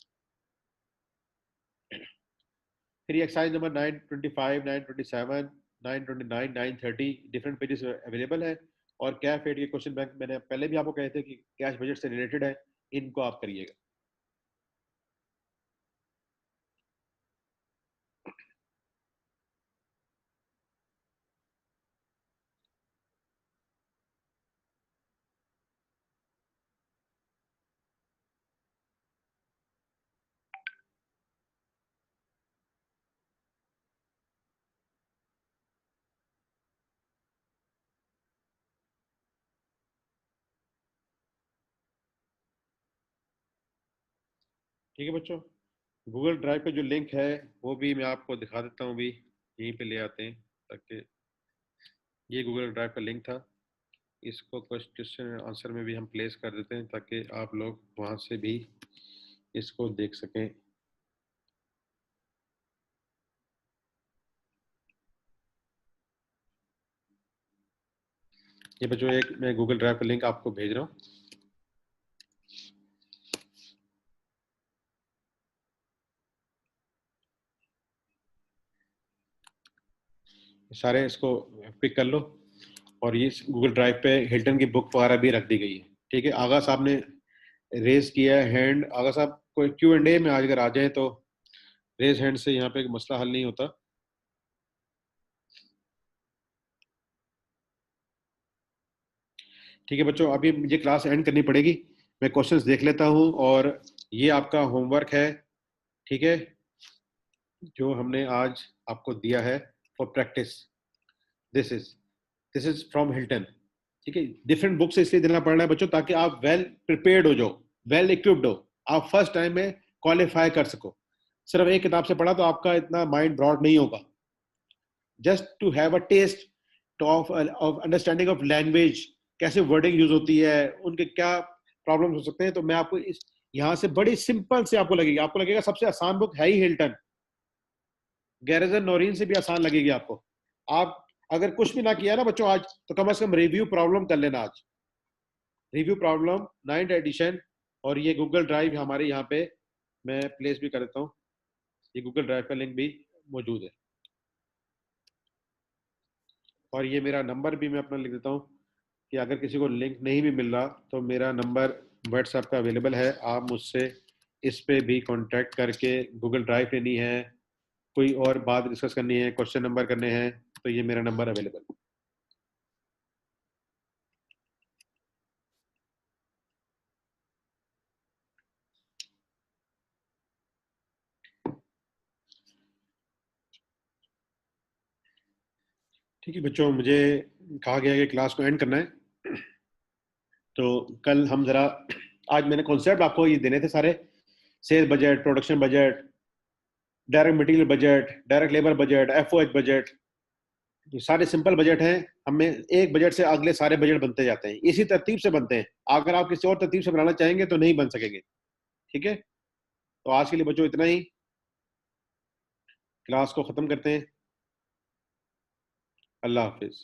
फिर ये exercise number 925, 927, 929, 930 different pages available है। और कैश एड के क्वेश्चन बैंक मैंने पहले भी आपको कहे थे कि कैश बजट से रिलेटेड है, इनको आप करिएगा। ठीक है बच्चों, गूगल ड्राइव पे जो लिंक है वो भी मैं आपको दिखा देता हूँ, भी यहीं पे ले आते हैं ताकि ये गूगल ड्राइव का लिंक था, इसको क्वेश्चन आंसर में भी हम प्लेस कर देते हैं ताकि आप लोग वहाँ से भी इसको देख सकें। ये बच्चों एक मैं गूगल ड्राइव का लिंक आपको भेज रहा हूँ। सारे इसको पिक कर लो, और ये गूगल ड्राइव पे हिल्टन की बुक वगैरह भी रख दी गई है। ठीक है, आगा साहब ने रेज किया है हैंड। आगा साहब कोई Q&A में आज अगर आ जाए तो रेज हैंड से यहाँ पे मसला हल नहीं होता। ठीक है बच्चों, अभी मुझे क्लास एंड करनी पड़ेगी, मैं क्वेश्चंस देख लेता हूँ, और ये आपका होमवर्क है। ठीक है, जो हमने आज आपको दिया है for practice, this is this is from Hilton. ठीक है, डिफरेंट बुक से इसलिए देना पड़ रहा है बच्चों ताकि आप वेल प्रिपेयर्ड हो जाओ, वेल इक्विप्ड हो, आप फर्स्ट टाइम में क्वालिफाई कर सको। सिर्फ एक किताब से पढ़ा तो आपका इतना माइंड ब्रॉड नहीं होगा। Just to have a test of understanding of language, कैसे वर्डिंग यूज होती है, उनके क्या प्रॉब्लम हो सकते हैं, तो मैं आपको इस यहाँ से बड़ी सिंपल से आपको लगेगा सबसे आसान बुक है ही हिल्टन, गैरिसन नोरिन से भी आसान लगेगी आपको। आप अगर कुछ भी ना किया ना बच्चों आज, तो कम से कम रिव्यू प्रॉब्लम कर लेना आज, रिव्यू प्रॉब्लम 9th एडिशन। और ये गूगल ड्राइव हमारे यहाँ पे मैं प्लेस भी कर देता हूँ, ये गूगल ड्राइव का लिंक भी मौजूद है। और ये मेरा नंबर भी मैं अपना लिख देता हूँ कि अगर किसी को लिंक नहीं भी मिल रहा तो मेरा नंबर व्हाट्सएप पे अवेलेबल है, आप मुझसे इस पे भी कांटेक्ट करके गूगल ड्राइव लेनी है, कोई और बात डिस्कस करनी है, क्वेश्चन नंबर करने हैं, तो ये मेरा नंबर अवेलेबल है। ठीक है बच्चों, मुझे कहा गया है कि क्लास को एंड करना है, तो कल हम जरा, आज मैंने कॉन्सेप्ट आपको ये देने थे सारे, cell budget, production budget, direct material budget, direct labour budget, FOH budget, ये सारे सिंपल बजट हैं। हमें एक बजट से अगले सारे बजट बनते जाते हैं, इसी तरतीब से बनते हैं। अगर आप किसी और तरतीब से बनाना चाहेंगे तो नहीं बन सकेंगे। ठीक है, तो आज के लिए बच्चों इतना ही, क्लास को खत्म करते हैं। अल्लाह हाफिज।